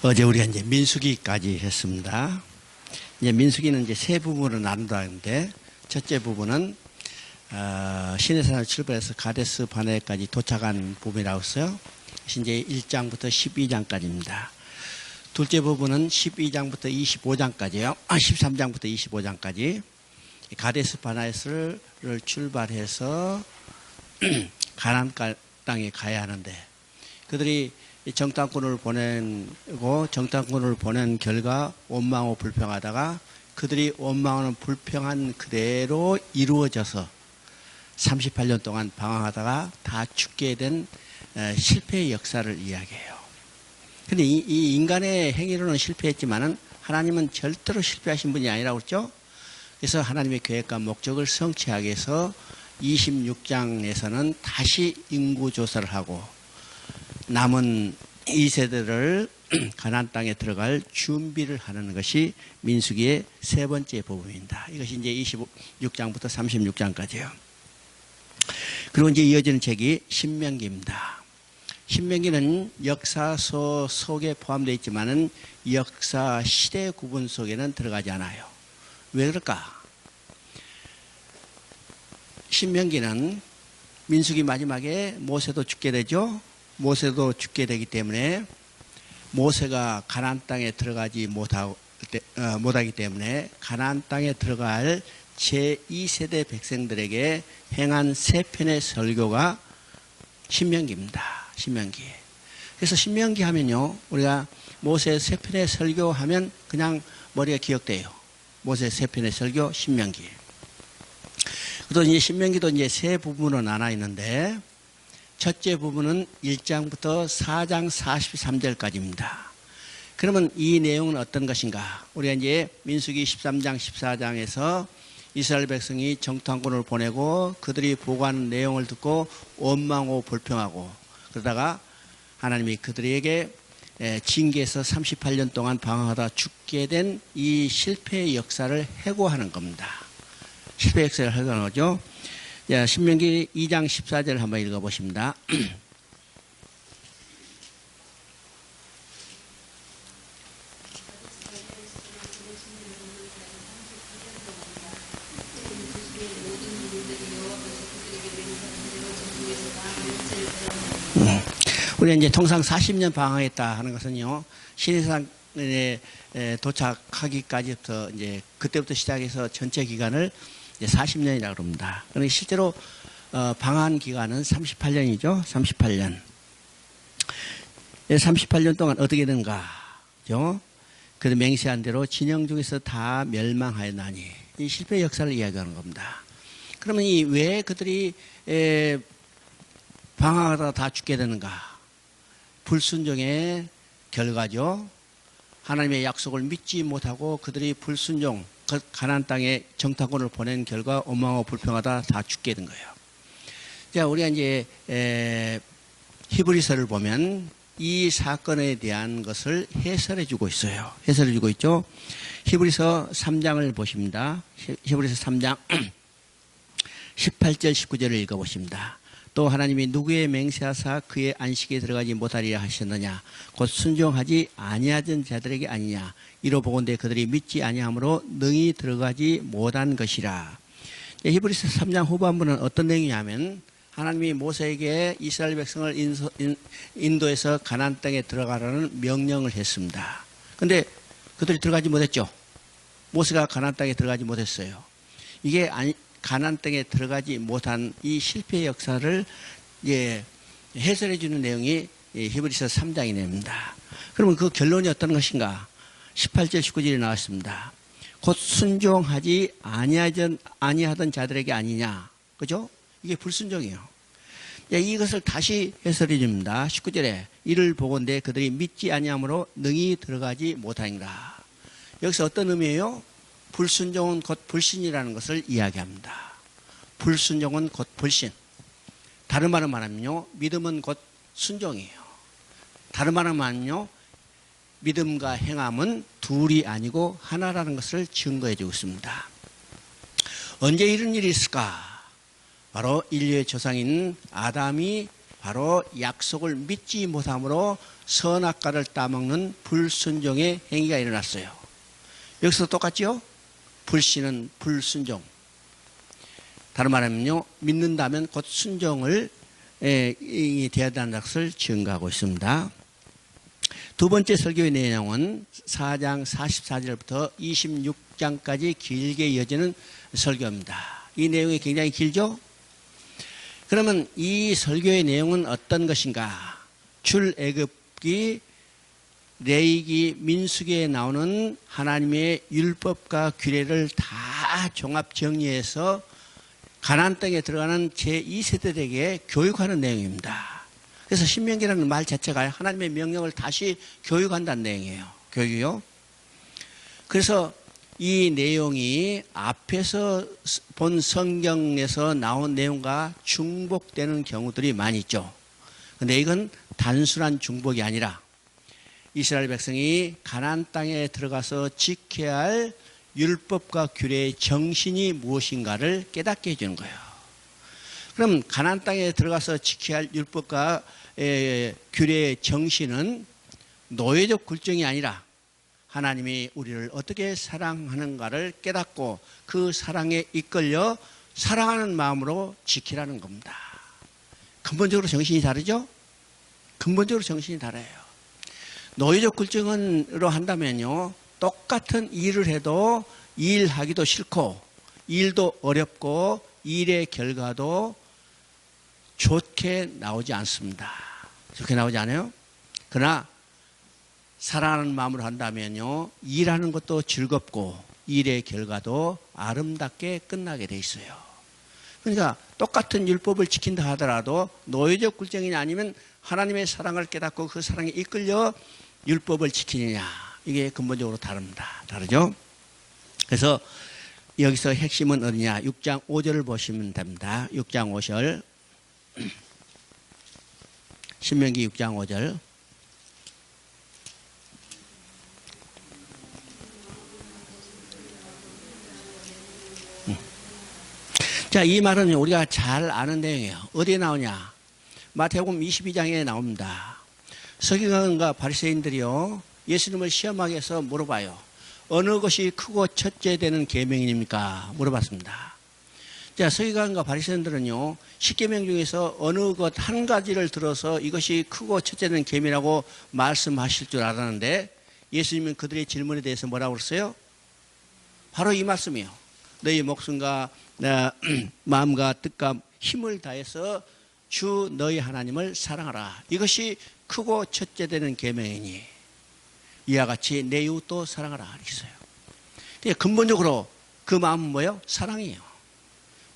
어제 우리가 이제 민수기까지 했습니다. 이제 민수기는 이제 세 부분으로 나눈다는데, 첫째 부분은 시내산을 출발해서 가데스 바네까지 도착한 부분이라고 했어요. 이제 1장부터 12장까지입니다. 둘째 부분은 12장부터 25장까지요. 13장부터 25장까지 가데스 바네를 출발해서 가나안 땅에 가야 하는데, 그들이 정탐꾼을 보낸 결과 원망하고 불평하다가 그들이 원망하는 불평한 그대로 이루어져서 38년 동안 방황하다가 다 죽게 된 실패의 역사를 이야기해요. 근데 이 인간의 행위로는 실패했지만은 하나님은 절대로 실패하신 분이 아니라고 그랬죠. 그래서 하나님의 계획과 목적을 성취하기 위해서 26장에서는 다시 인구 조사를 하고 남은 2세대를 가나안 땅에 들어갈 준비를 하는 것이 민수기의 세 번째 부분입니다. 이것이 이제 26장부터 36장까지요. 그리고 이제 이어지는 책이 신명기입니다. 신명기는 역사서 속에 포함되어 있지만은 역사 시대 구분 속에는 들어가지 않아요. 왜 그럴까? 신명기는 민수기 마지막에 모세도 죽게 되죠. 모세도 죽게 되기 때문에 모세가 가나안 땅에 들어가지 못하기 때문에 가나안 땅에 들어갈 제2세대 백성들에게 행한 세 편의 설교가 신명기입니다. 신명기. 그래서 신명기 하면요, 우리가 모세 세 편의 설교하면 그냥 머리가 기억돼요. 모세 세 편의 설교, 신명기. 또 이제 신명기도 이제 세 부분으로 나눠 있는데, 첫째 부분은 1장부터 4장 43절까지입니다. 그러면 이 내용은 어떤 것인가? 우리가 이제 민수기 13장, 14장에서 이스라엘 백성이 정탐꾼을 보내고 그들이 보고하는 내용을 듣고 원망하고 불평하고 그러다가 하나님이 그들에게 징계해서 38년 동안 방황하다 죽게 된 이 실패의 역사를 해고하는 겁니다. 실패 역사를 해고하는 거죠. 신명기 2장 14절 한번 읽어보십니다. 우리가 이제 통상 40년 방황했다 하는 것은요, 시내산에 도착하기까지부터 이제 그때부터 시작해서 전체 기간을 40년이라고 그럽니다. 그런데 실제로 방한 기간은 38년이죠. 38년. 38년 동안 어떻게 되는가? 그래도 맹세한 대로 진영 중에서 다 멸망하였나니, 이 실패 역사를 이야기하는 겁니다. 그러면 왜 그들이 방황하다가 다 죽게 되는가? 불순종의 결과죠. 하나님의 약속을 믿지 못하고 그들이 불순종, 가나안 땅에 정탐꾼을 보낸 결과 원망하고 불평하다 다 죽게 된 거예요. 자, 우리가 이제 히브리서를 보면 이 사건에 대한 것을 해설해 주고 있어요. 해설해 주고 있죠. 히브리서 3장을 보십니다. 히브리서 3장 18절 19절을 읽어보십니다. 또 하나님이 누구의 맹세하사 그의 안식에 들어가지 못하리라 하셨느냐, 곧 순종하지 아니하던 자들에게 아니냐, 이로 보건대 그들이 믿지 아니함으로 능히 들어가지 못한 것이라. 히브리서 3장 후반부는 어떤 내용이냐면 하나님이 모세에게 이스라엘 백성을 인도해서 가나안 땅에 들어가라는 명령을 했습니다. 그런데 그들이 들어가지 못했죠. 모세가 가나안 땅에 들어가지 못했어요. 이게 가나안 땅에 들어가지 못한 이 실패의 역사를 해설해 주는 내용이 히브리서 3장이 됩니다. 그러면 그 결론이 어떤 것인가? 18절 19절이 나왔습니다. 곧 순종하지 아니하던 자들에게 아니냐. 그죠? 이게 불순종이에요. 이것을 다시 해설해 줍니다. 19절에 이를 보건대 그들이 믿지 아니함으로 능히 들어가지 못하니라. 여기서 어떤 의미예요? 불순종은 곧 불신이라는 것을 이야기합니다. 불순종은 곧 불신. 다른 말로 말하면요, 믿음은 곧 순종이에요. 다른 말로 말하면요, 믿음과 행함은 둘이 아니고 하나라는 것을 증거해 주고 있습니다. 언제 이런 일이 있을까? 바로 인류의 조상인 아담이 바로 약속을 믿지 못함으로 선악과를 따먹는 불순종의 행위가 일어났어요. 여기서 똑같죠? 불신은 불순종. 다른 말하면요, 믿는다면 곧 순종을 되어야 한다는 것을 증거하고 있습니다. 두 번째 설교의 내용은 4장 44절부터 26장까지 길게 이어지는 설교입니다. 이 내용이 굉장히 길죠? 그러면 이 설교의 내용은 어떤 것인가? 출애굽기, 레위기, 민수기에 나오는 하나님의 율법과 규례를 다 종합 정리해서 가나안 땅에 들어가는 제2세대에게 교육하는 내용입니다. 그래서 신명기라는 말 자체가 하나님의 명령을 다시 교육한다는 내용이에요. 교육이요. 그래서 이 내용이 앞에서 본 성경에서 나온 내용과 중복되는 경우들이 많이 있죠. 그런데 이건 단순한 중복이 아니라 이스라엘 백성이 가나안 땅에 들어가서 지켜야 할 율법과 규례의 정신이 무엇인가를 깨닫게 해주는 거예요. 그럼 가나안 땅에 들어가서 지켜야 할 율법과 규례의 정신은 노예적 굴종이 아니라 하나님이 우리를 어떻게 사랑하는가를 깨닫고 그 사랑에 이끌려 사랑하는 마음으로 지키라는 겁니다. 근본적으로 정신이 다르죠? 근본적으로 정신이 달라요. 노예적 굴종으로 한다면요, 똑같은 일을 해도 일하기도 싫고 일도 어렵고 일의 결과도 좋게 나오지 않습니다. 좋게 나오지 않아요? 그러나 사랑하는 마음으로 한다면요, 일하는 것도 즐겁고 일의 결과도 아름답게 끝나게 돼 있어요. 그러니까 똑같은 율법을 지킨다 하더라도 노예적 굴종이냐 아니면 하나님의 사랑을 깨닫고 그 사랑에 이끌려 율법을 지키느냐, 이게 근본적으로 다릅니다. 다르죠? 그래서 여기서 핵심은 어디냐? 6장 5절을 보시면 됩니다. 6장 5절. 신명기 6장 5절. 자, 이 말은 우리가 잘 아는 내용이에요. 어디에 나오냐? 마태복음 22장에 나옵니다. 서기관과 바리새인들이요, 예수님을 시험하기 위해서 물어봐요. 어느 것이 크고 첫째 되는 계명입니까? 물어봤습니다. 자, 서기관과 바리새인들은요, 십계명 중에서 어느 것 한 가지를 들어서 이것이 크고 첫째 되는 계명이라고 말씀하실 줄 알았는데 예수님은 그들의 질문에 대해서 뭐라고 그랬어요? 바로 이 말씀이에요. 너희 목숨과 마음과 뜻과 힘을 다해서 주 너희 하나님을 사랑하라. 이것이 크고 첫째 되는 계명이니 이와 같이 내 이웃도 사랑하라. 이렇게 써요. 근본적으로 그 마음은 뭐예요? 사랑이에요.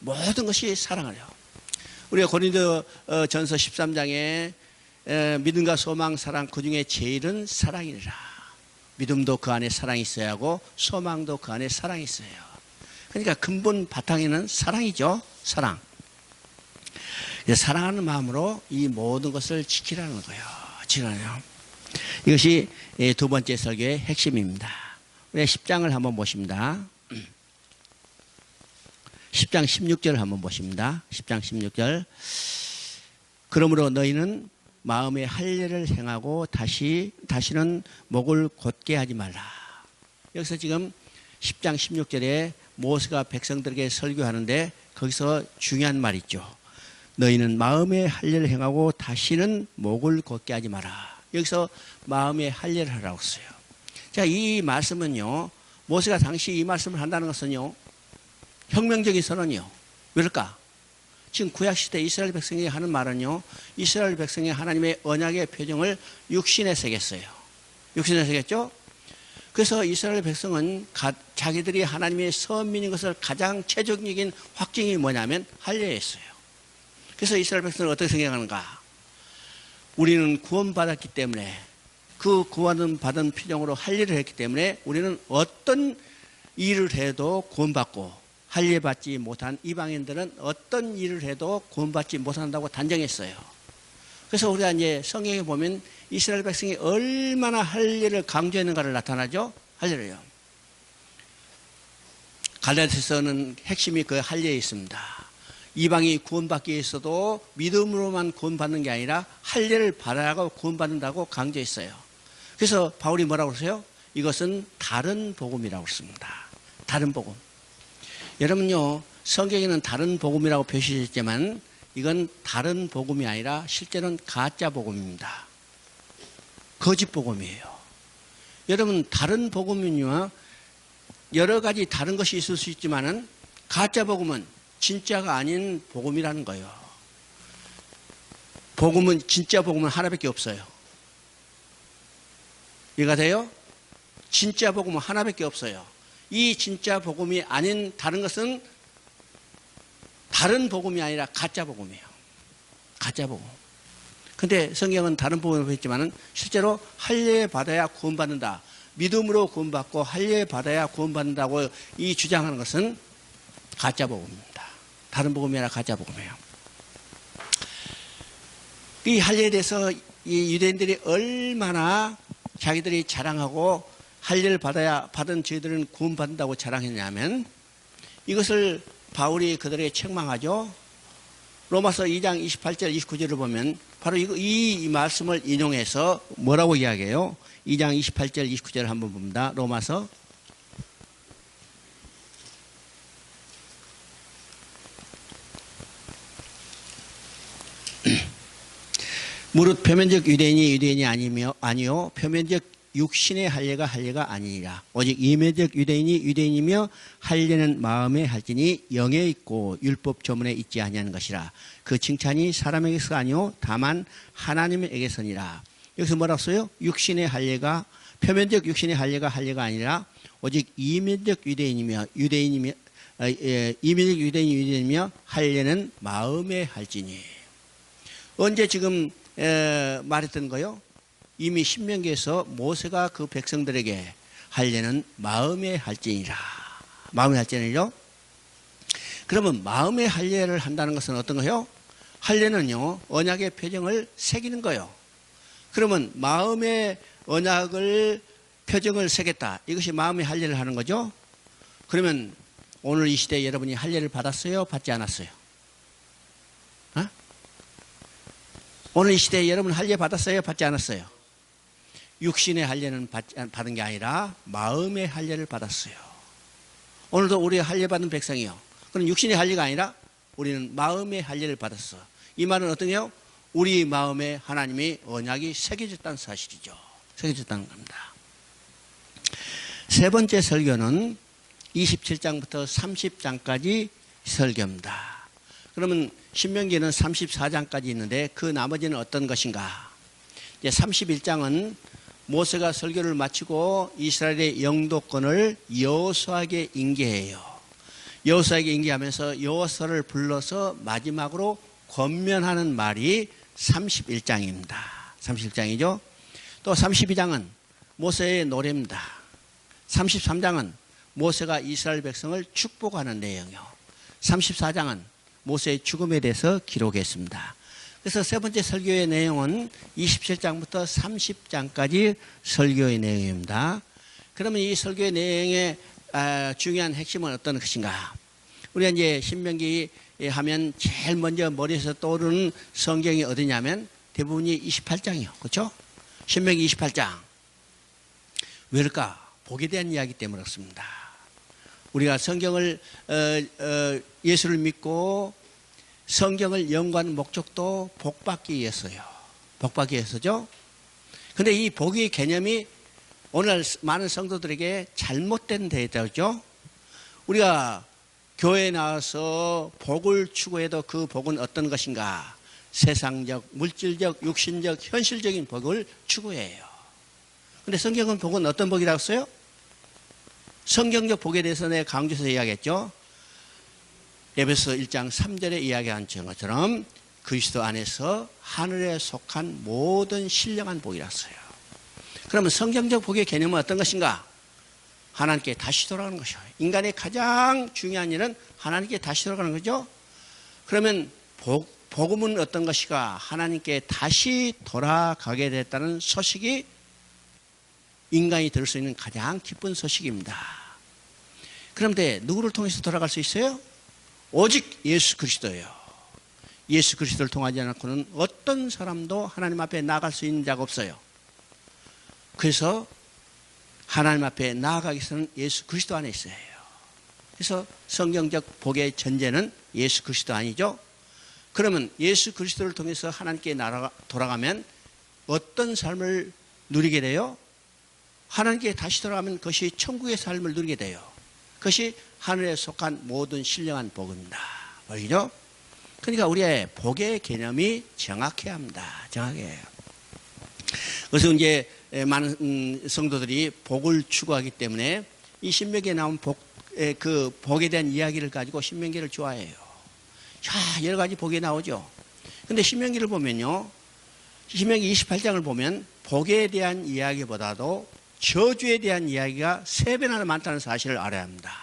모든 것이 사랑하래요. 우리가 고린도 전서 13장에 믿음과 소망, 사랑, 그 중에 제일은 사랑이라. 믿음도 그 안에 사랑이 있어야 하고 소망도 그 안에 사랑이 있어요. 그러니까 근본 바탕에는 사랑이죠. 사랑. 사랑하는 마음으로 이 모든 것을 지키라는 거예요. 지키라요. 이것이 두 번째 설교의 핵심입니다. 우리 10장을 한번 보십니다. 10장 16절을 한번 보십니다. 10장 16절. 그러므로 너희는 마음에 할례를 행하고 다시는 목을 곧게 하지 말라. 여기서 지금 10장 16절에 모세가 백성들에게 설교하는데 거기서 중요한 말이 있죠. 너희는 마음에 할례를 행하고 다시는 목을 곧게 하지 마라. 여기서 마음에 할례를 하라고 써요. 자, 이 말씀은요, 모세가 당시 이 말씀을 한다는 것은요, 혁명적인 선언이요. 왜일까? 지금 구약시대 이스라엘 백성이 하는 말은요, 이스라엘 백성이 하나님의 언약의 표정을 육신에 새겼어요. 육신에 새겼죠? 그래서 이스라엘 백성은 자기들이 하나님의 선민인 것을 가장 최종적인 확증이 뭐냐면 할례였어요. 그래서 이스라엘 백성은 어떻게 생각하는가? 우리는 구원받았기 때문에 그 구원받은 표정으로 할례를 했기 때문에 우리는 어떤 일을 해도 구원받고 할례 받지 못한 이방인들은 어떤 일을 해도 구원받지 못한다고 단정했어요. 그래서 우리가 이제 성경에 보면 이스라엘 백성이 얼마나 할례를 강조했는가를 나타나죠. 할례를요. 갈라디아서는 핵심이 그 할례에 있습니다. 이방이 구원받기 위해서도 믿음으로만 구원받는 게 아니라 할례를 받아야 구원받는다고 강조했어요. 그래서 바울이 뭐라고 그러세요? 이것은 다른 복음이라고 그랬습니다. 다른 복음. 여러분요, 성경에는 다른 복음이라고 표시했지만 이건 다른 복음이 아니라 실제로는 가짜 복음입니다. 거짓 복음이에요. 여러분, 다른 복음은요, 여러 가지 다른 것이 있을 수 있지만은 가짜 복음은 진짜가 아닌 복음이라는 거예요. 복음은, 진짜 복음은 하나밖에 없어요. 이해가 돼요? 진짜 복음은 하나밖에 없어요. 이 진짜 복음이 아닌 다른 것은 다른 복음이 아니라 가짜 복음이에요. 가짜 복음. 근데 성경은 다른 복음을 했지만은 실제로 할례 받아야 구원받는다. 믿음으로 구원받고 할례 받아야 구원받는다고 이 주장하는 것은 가짜 복음입니다. 다른 복음이 아니라 가짜 복음이에요. 이 할례에 대해서 이 유대인들이 얼마나 자기들이 자랑하고 할례를 받은 저희들은 구원받는다고 자랑했냐면 이것을 바울이 그들에게 책망하죠. 로마서 2장 28절 29절을 보면 바로 이 말씀을 인용해서 뭐라고 이야기해요? 2장 28절 29절을 한번 봅니다. 로마서 무릇 표면적 유대인이 아니요 표면적 육신의 할례가 할례가 아니니라. 오직 이면적 유대인이며 할례는 마음에 할지니 영에 있고 율법 조문에 있지 아니하는 것이라. 그 칭찬이 사람에게서 아니요 다만 하나님에게서니라. 여기서 뭐라고 써요? 육신의 할례가 표면적 육신의 할례가 할례가 아니라 오직 이면적 유대인이며 이면적 유대인이며 할례는 마음에 할지니. 언제 지금 말했던 거요? 이미 신명기에서 모세가 그 백성들에게 할례는 마음에 할지니라. 마음에 할지니죠. 그러면 마음의 할례를 한다는 것은 어떤 거예요? 할례는요, 언약의 표정을 새기는 거예요. 그러면 마음의 언약을 표정을 새겼다. 이것이 마음의 할례를 하는 거죠. 그러면 오늘 이 시대에 여러분이 할례를 받았어요? 받지 않았어요? 어? 오늘 이 시대에 여러분 할례 받았어요? 받지 않았어요? 육신의 할례는 받은 게 아니라 마음의 할례를 받았어요. 오늘도 우리 할례 받은 백성이요. 그럼 육신의 할례가 아니라 우리는 마음의 할례를 받았어. 이 말은 어떤 게요? 우리 마음에 하나님의 언약이 새겨졌다는 사실이죠. 새겨졌다는 겁니다. 세 번째 설교는 27장부터 30장까지 설교입니다. 그러면 신명기는 34장까지 있는데 그 나머지는 어떤 것인가? 이제 31장은 모세가 설교를 마치고 이스라엘의 영도권을 여호수아에게 인계해요. 여호수아에게 인계하면서 여호수아를 불러서 마지막으로 권면하는 말이 31장입니다. 31장이죠. 또 32장은 모세의 노래입니다. 33장은 모세가 이스라엘 백성을 축복하는 내용이요. 34장은 모세의 죽음에 대해서 기록했습니다. 그래서 세 번째 설교의 내용은 27장부터 30장까지 설교의 내용입니다. 그러면 이 설교의 내용의 중요한 핵심은 어떤 것인가? 우리가 이제 신명기 하면 제일 먼저 머리에서 떠오르는 성경이 어디냐면 대부분이 28장이요. 그렇죠? 신명기 28장. 왜일까? 복에 대한 이야기 때문에 그렇습니다. 우리가 성경을 예수를 믿고 성경을 연구하는 목적도 복받기 위해서요. 복받기 위해서죠. 근데 이 복의 개념이 오늘 많은 성도들에게 잘못된 데이죠. 우리가 교회에 나와서 복을 추구해도 그 복은 어떤 것인가? 세상적, 물질적, 육신적, 현실적인 복을 추구해요. 근데 성경은 복은 어떤 복이라고 써요? 성경적 복에 대해서 내가 강조해서 이야기했죠. 에베소 1장 3절에 이야기한 것처럼 그리스도 안에서 하늘에 속한 모든 신령한 복이라 써요. 그러면 성경적 복의 개념은 어떤 것인가? 하나님께 다시 돌아가는 것이요. 인간의 가장 중요한 일은 하나님께 다시 돌아가는 거죠. 그러면 복음은 어떤 것인가? 하나님께 다시 돌아가게 됐다는 소식이 인간이 들을 수 있는 가장 기쁜 소식입니다. 그런데 누구를 통해서 돌아갈 수 있어요? 오직 예수 그리스도예요. 예수 그리스도를 통하지 않고는 어떤 사람도 하나님 앞에 나아갈 수 있는 자가 없어요. 그래서 하나님 앞에 나아가기 위해서는 예수 그리스도 안에 있어야 해요. 그래서 성경적 복의 전제는 예수 그리스도 아니죠. 그러면 예수 그리스도를 통해서 하나님께 돌아가면 어떤 삶을 누리게 돼요? 하나님께 다시 돌아가면 그것이 천국의 삶을 누리게 돼요. 그것이 하늘에 속한 모든 신령한 복입니다. 보이죠? 그러니까 우리의 복의 개념이 정확해야 합니다. 정확해요. 그래서 이제 많은 성도들이 복을 추구하기 때문에 이 신명기에 나온 그 복에 대한 이야기를 가지고 신명기를 좋아해요. 여러 가지 복이 나오죠. 근데 신명기를 보면요. 신명기 28장을 보면 복에 대한 이야기보다도 저주에 대한 이야기가 3배나 많다는 사실을 알아야 합니다.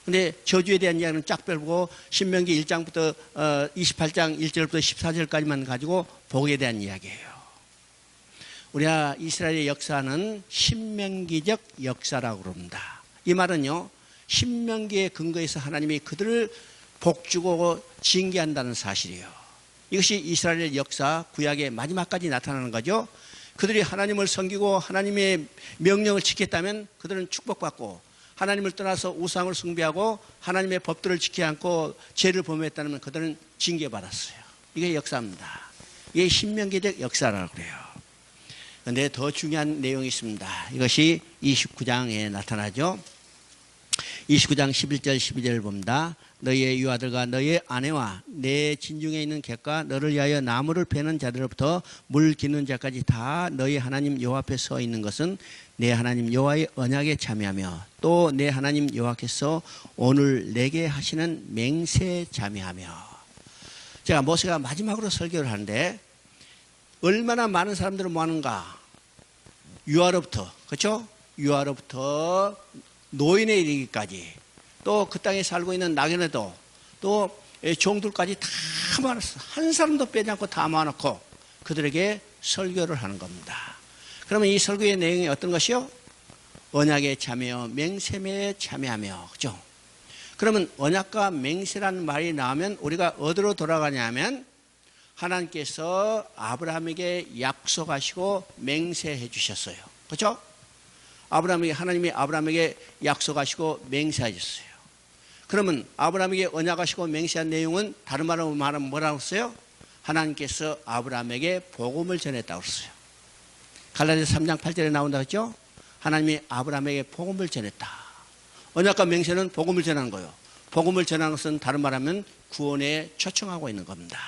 근데 저주에 대한 이야기는 쫙 빼고 신명기 1장부터 28장 1절부터 14절까지만 가지고 복에 대한 이야기예요. 우리가 이스라엘의 역사는 신명기적 역사라고 그럽니다. 이 말은요. 신명기에 근거해서 하나님이 그들을 복주고 징계한다는 사실이에요. 이것이 이스라엘의 역사 구약의 마지막까지 나타나는 거죠. 그들이 하나님을 섬기고 하나님의 명령을 지켰다면 그들은 축복받고, 하나님을 떠나서 우상을 숭배하고 하나님의 법들을 지키지 않고 죄를 범했다면 그들은 징계받았어요. 이게 역사입니다. 이게 신명기적 역사라고 그래요. 그런데 더 중요한 내용이 있습니다. 이것이 29장에 나타나죠. 29장 11절 12절을 봅니다. 너희의 유아들과 너희의 아내와 내 진중에 있는 객과 너를 위하여 나무를 베는 자들로부터 물 기는 자까지 다 너희 하나님 여호와 앞에 서 있는 것은 내 하나님 여호와의 언약에 참여하며 또 내 하나님 여호와께서 오늘 내게 하시는 맹세에 참여하며. 제가 모세가 마지막으로 설교를 하는데 얼마나 많은 사람들을 모았는가. 유아로부터, 그렇죠? 유아로부터 노인에 이르기까지, 또 그 땅에 살고 있는 나그네도, 또 종들까지 다 모아놨어. 한 사람도 빼지 않고 다 모아놓고 그들에게 설교를 하는 겁니다. 그러면 이 설교의 내용이 어떤 것이요? 언약에 참여, 맹세에 참여하며, 그죠? 그러면 언약과 맹세라는 말이 나오면 우리가 어디로 돌아가냐면 하나님께서 아브라함에게 약속하시고 맹세해 주셨어요. 그렇죠? 하나님이 아브라함에게 약속하시고 맹세하셨어요. 그러면 아브라함에게 언약하시고 맹세한 내용은 다른 말로 말하면 뭐라고 했어요? 하나님께서 아브라함에게 복음을 전했다고 했어요. 갈라디아서 3장 8절에 나온다고 했죠? 하나님이 아브라함에게 복음을 전했다. 언약과 맹세는 복음을 전하는 거예요. 복음을 전하는 것은 다른 말하면 구원에 초청하고 있는 겁니다.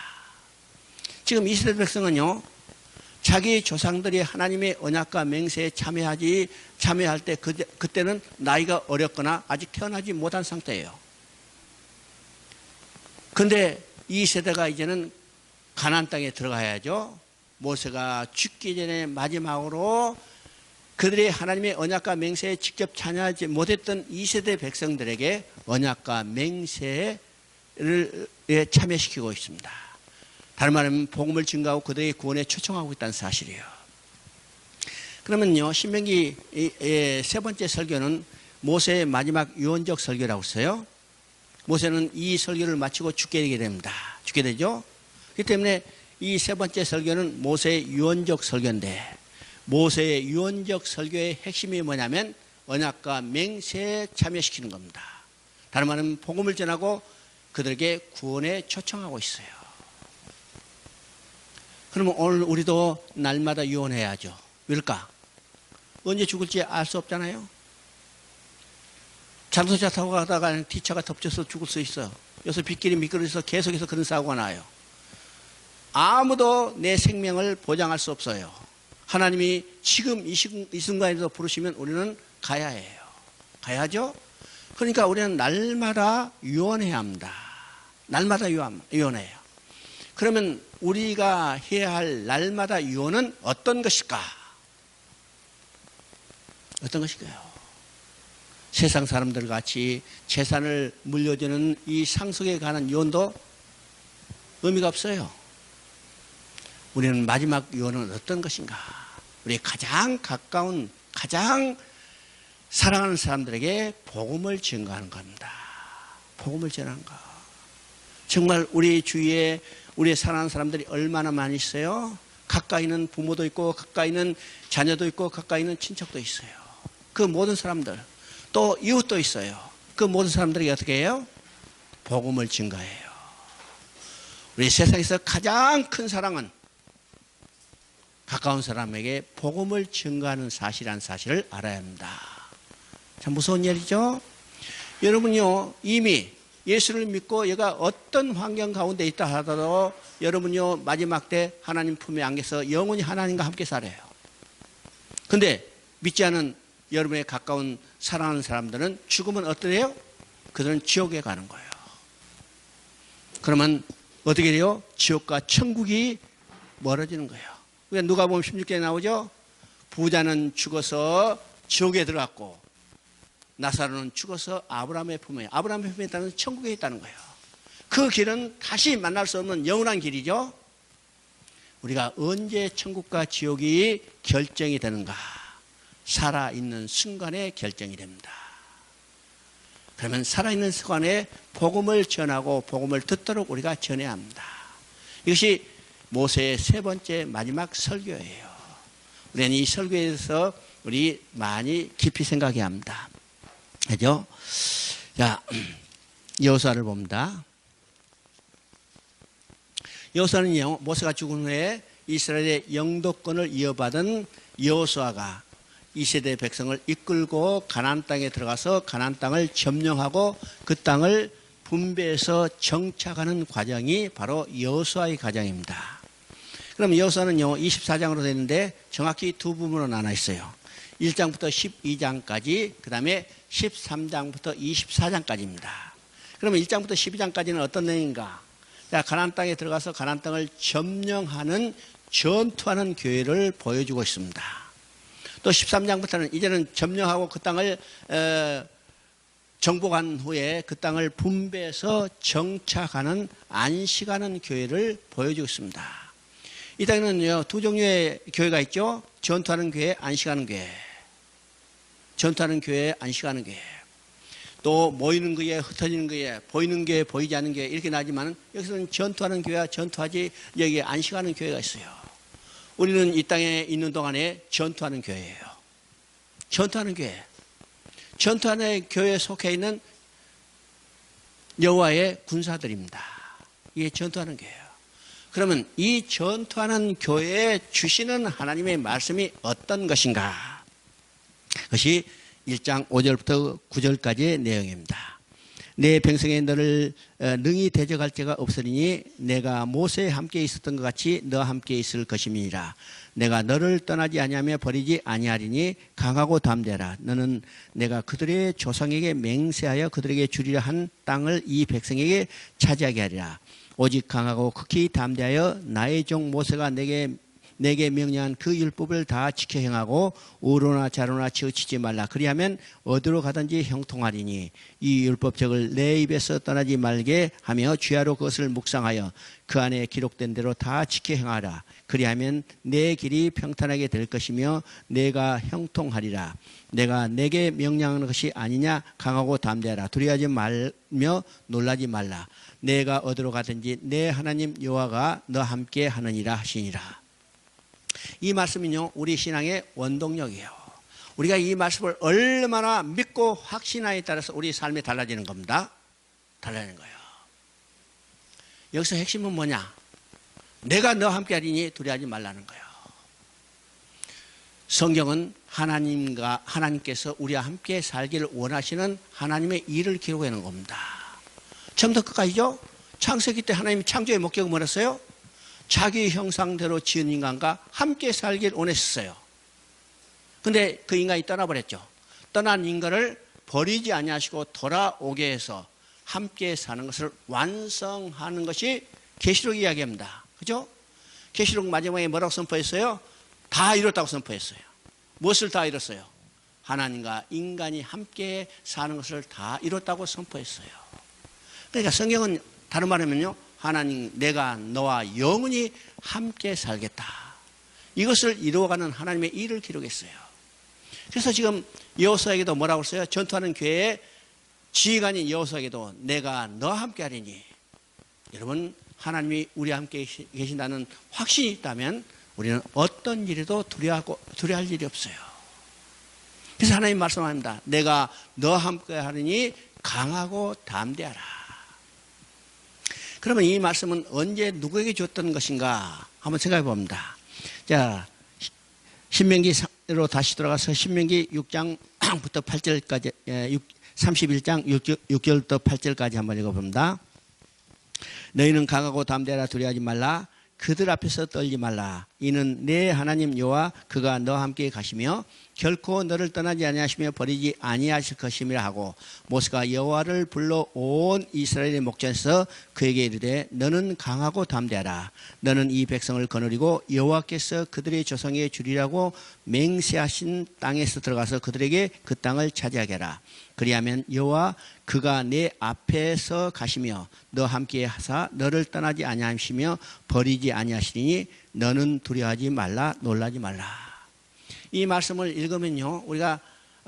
지금 이스라엘 백성은요, 자기 조상들이 하나님의 언약과 맹세에 참여할 때 그때는 나이가 어렸거나 아직 태어나지 못한 상태예요. 그런데 이 세대가 이제는 가나안 땅에 들어가야죠. 모세가 죽기 전에 마지막으로 그들이 하나님의 언약과 맹세에 직접 참여하지 못했던 이 세대 백성들에게 언약과 맹세에 참여시키고 있습니다. 다른 말하면 복음을 증거하고 그들의 구원에 초청하고 있다는 사실이에요. 그러면요, 신명기 세 번째 설교는 모세의 마지막 유언적 설교라고 했어요. 모세는 이 설교를 마치고 죽게 되게 됩니다. 죽게 되죠. 그렇기 때문에 이 세 번째 설교는 모세의 유언적 설교인데, 모세의 유언적 설교의 핵심이 뭐냐면 언약과 맹세에 참여시키는 겁니다. 다른 말은 복음을 전하고 그들에게 구원에 초청하고 있어요. 그러면 오늘 우리도 날마다 유언해야죠. 왜일까? 언제 죽을지 알 수 없잖아요. 자동차 타고 가다가 뒷차가 덮쳐서 죽을 수 있어요. 여기서 빗길이 미끄러져서 계속해서 그런 사고가 나요. 아무도 내 생명을 보장할 수 없어요. 하나님이 지금 이 순간에도 부르시면 우리는 가야 해요. 가야죠. 그러니까 우리는 날마다 유언해야 합니다. 날마다 유언해요. 그러면 우리가 해야 할 날마다 유언은 어떤 것일까? 어떤 것일까요? 세상 사람들 같이 재산을 물려주는 이 상속에 관한 유언도 의미가 없어요. 우리는 마지막 유언은 어떤 것인가? 우리 가장 가까운, 가장 사랑하는 사람들에게 복음을 증거하는 겁니다. 복음을 전하는 것. 정말 우리 주위에 우리 사랑하는 사람들이 얼마나 많이 있어요? 가까이는 부모도 있고 가까이는 자녀도 있고 가까이는 친척도 있어요. 그 모든 사람들 또 이웃도 있어요. 그 모든 사람들이 어떻게 해요? 복음을 증거해요. 우리 세상에서 가장 큰 사랑은 가까운 사람에게 복음을 증거하는 사실이라는 사실을 알아야 합니다. 참 무서운 일이죠. 여러분요 이미 예수를 믿고 얘가 어떤 환경 가운데 있다 하더라도 여러분요 마지막 때 하나님 품에 안겨서 영원히 하나님과 함께 살아요. 근데 믿지 않은 여러분의 가까운 사랑하는 사람들은 죽으면 어떠해요? 그들은 지옥에 가는 거예요. 그러면 어떻게 돼요? 지옥과 천국이 멀어지는 거예요. 그러니까 누가복음 16장에 나오죠. 부자는 죽어서 지옥에 들어갔고 나사로는 죽어서 아브라함의 품에, 아브라함의 품에 있다는 천국에 있다는 거예요. 그 길은 다시 만날 수 없는 영원한 길이죠. 우리가 언제 천국과 지옥이 결정이 되는가? 살아있는 순간에 결정이 됩니다. 그러면 살아있는 순간에 복음을 전하고 복음을 듣도록 우리가 전해야 합니다. 이것이 모세의 세 번째 마지막 설교예요. 우리는 이 설교에 대해서 우리 많이 깊이 생각해야 합니다. 그죠? 자, 여호수아를 봅니다. 여호수아는요, 모세가 죽은 후에 이스라엘의 영도권을 이어받은 여호수아가 이 세대 백성을 이끌고 가나안 땅에 들어가서 가나안 땅을 점령하고 그 땅을 분배해서 정착하는 과정이 바로 여호수아의 과정입니다. 그럼 여호수아는요 24장으로 되어 있는데 정확히 두 부분으로 나눠 있어요. 1장부터 12장까지, 그 다음에 13장부터 24장까지입니다. 그러면 1장부터 12장까지는 어떤 내용인가? 자, 가나안 땅에 들어가서 가나안 땅을 점령하는 전투하는 교회를 보여주고 있습니다. 또 13장부터는 이제는 점령하고 그 땅을 정복한 후에 그 땅을 분배해서 정착하는 안식하는 교회를 보여주고 있습니다. 이 땅에는요 두 종류의 교회가 있죠. 전투하는 교회, 안식하는 교회. 전투하는 교회, 안식하는 교회. 또 모이는 교회, 흩어지는 교회, 보이는 교회, 보이지 않는 교회 이렇게 나지만 여기서는 전투하는 교회와 전투하지 여기 안식하는 교회가 있어요. 우리는 이 땅에 있는 동안에 전투하는 교회예요. 전투하는 교회. 전투하는 교회에 속해 있는 여호와의 군사들입니다. 이게 전투하는 교회예요. 그러면 이 전투하는 교회에 주시는 하나님의 말씀이 어떤 것인가? 그것이 1장 5절부터 9절까지의 내용입니다. 내 평생에 너를 능히 대적할 자가 없으리니 내가 모세와 함께 있었던 것 같이 너와 함께 있을 것임이니라. 내가 너를 떠나지 아니하며 버리지 아니하리니 강하고 담대하라. 너는 내가 그들의 조상에게 맹세하여 그들에게 주리라 한 땅을 이 백성에게 차지하게 하리라. 오직 강하고 극히 담대하여 나의 종 모세가 내게 명령한 그 율법을 다 지켜 행하고 우로나 좌로나 치우치지 말라. 그리하면 어디로 가든지 형통하리니 이 율법책을 내 입에서 떠나지 말게 하며 주야로 그것을 묵상하여 그 안에 기록된 대로 다 지켜 행하라. 그리하면 내 길이 평탄하게 될 것이며 내가 형통하리라. 내가 내게 명령하는 것이 아니냐? 강하고 담대하라. 두려워하지 말며 놀라지 말라. 내가 어디로 가든지 내 하나님 여호와가 너와 함께 하느니라 하시니라. 이 말씀은요 우리 신앙의 원동력이에요. 우리가 이 말씀을 얼마나 믿고 확신하에 따라서 우리 삶이 달라지는 겁니다. 달라지는 거예요. 여기서 핵심은 뭐냐? 내가 너와 함께 하리니 두려워하지 말라는 거예요. 성경은 하나님께서 우리와 함께 살기를 원하시는 하나님의 일을 기록해 놓은 겁니다. 처음부터 끝까지죠. 창세기 때 하나님이 창조의 목적은 뭐였어요? 자기 형상대로 지은 인간과 함께 살길 원했었어요. 근데 그 인간이 떠나버렸죠. 떠난 인간을 버리지 아니하시고 돌아오게 해서 함께 사는 것을 완성하는 것이 계시록 이야기합니다. 그죠? 계시록 마지막에 뭐라고 선포했어요? 다 이뤘다고 선포했어요. 무엇을 다 이뤘어요? 하나님과 인간이 함께 사는 것을 다 이뤘다고 선포했어요. 그러니까 성경은 다른 말하면요, 하나님, 내가 너와 영원히 함께 살겠다. 이것을 이루어가는 하나님의 일을 기록했어요. 그래서 지금 여호수아에게도 뭐라고 했어요? 전투하는 교회의 지휘관인 여호수아에게도 내가 너와 함께 하리니 여러분, 하나님이 우리와 함께 계신다는 확신이 있다면 우리는 어떤 일에도 두려워할 일이 없어요. 그래서 하나님 말씀합니다. 내가 너와 함께 하느니 강하고 담대하라. 그러면 이 말씀은 언제 누구에게 줬던 것인가 한번 생각해 봅니다. 자, 신명기로 다시 돌아가서 신명기 6장부터 8절까지 31장 6절부터 8절까지 한번 읽어봅니다. 너희는 강하고 담대하라. 두려워하지 말라. 그들 앞에서 떨지 말라. 이는 내 하나님 여호와 그가 너와 함께 가시며 결코 너를 떠나지 아니하시며 버리지 아니하실 것임이라 하고, 모세가 여호와를 불러 온 이스라엘의 목전에서 그에게 이르되 너는 강하고 담대하라. 너는 이 백성을 거느리고 여호와께서 그들의 조상에게 주리라고 맹세하신 땅에서 들어가서 그들에게 그 땅을 차지하게 하라. 그리하면 여호와 그가 내 앞에서 가시며 너와 함께 하사 너를 떠나지 아니하시며 버리지 아니하시리니 너는 두려워하지 말라. 놀라지 말라. 이 말씀을 읽으면요, 우리가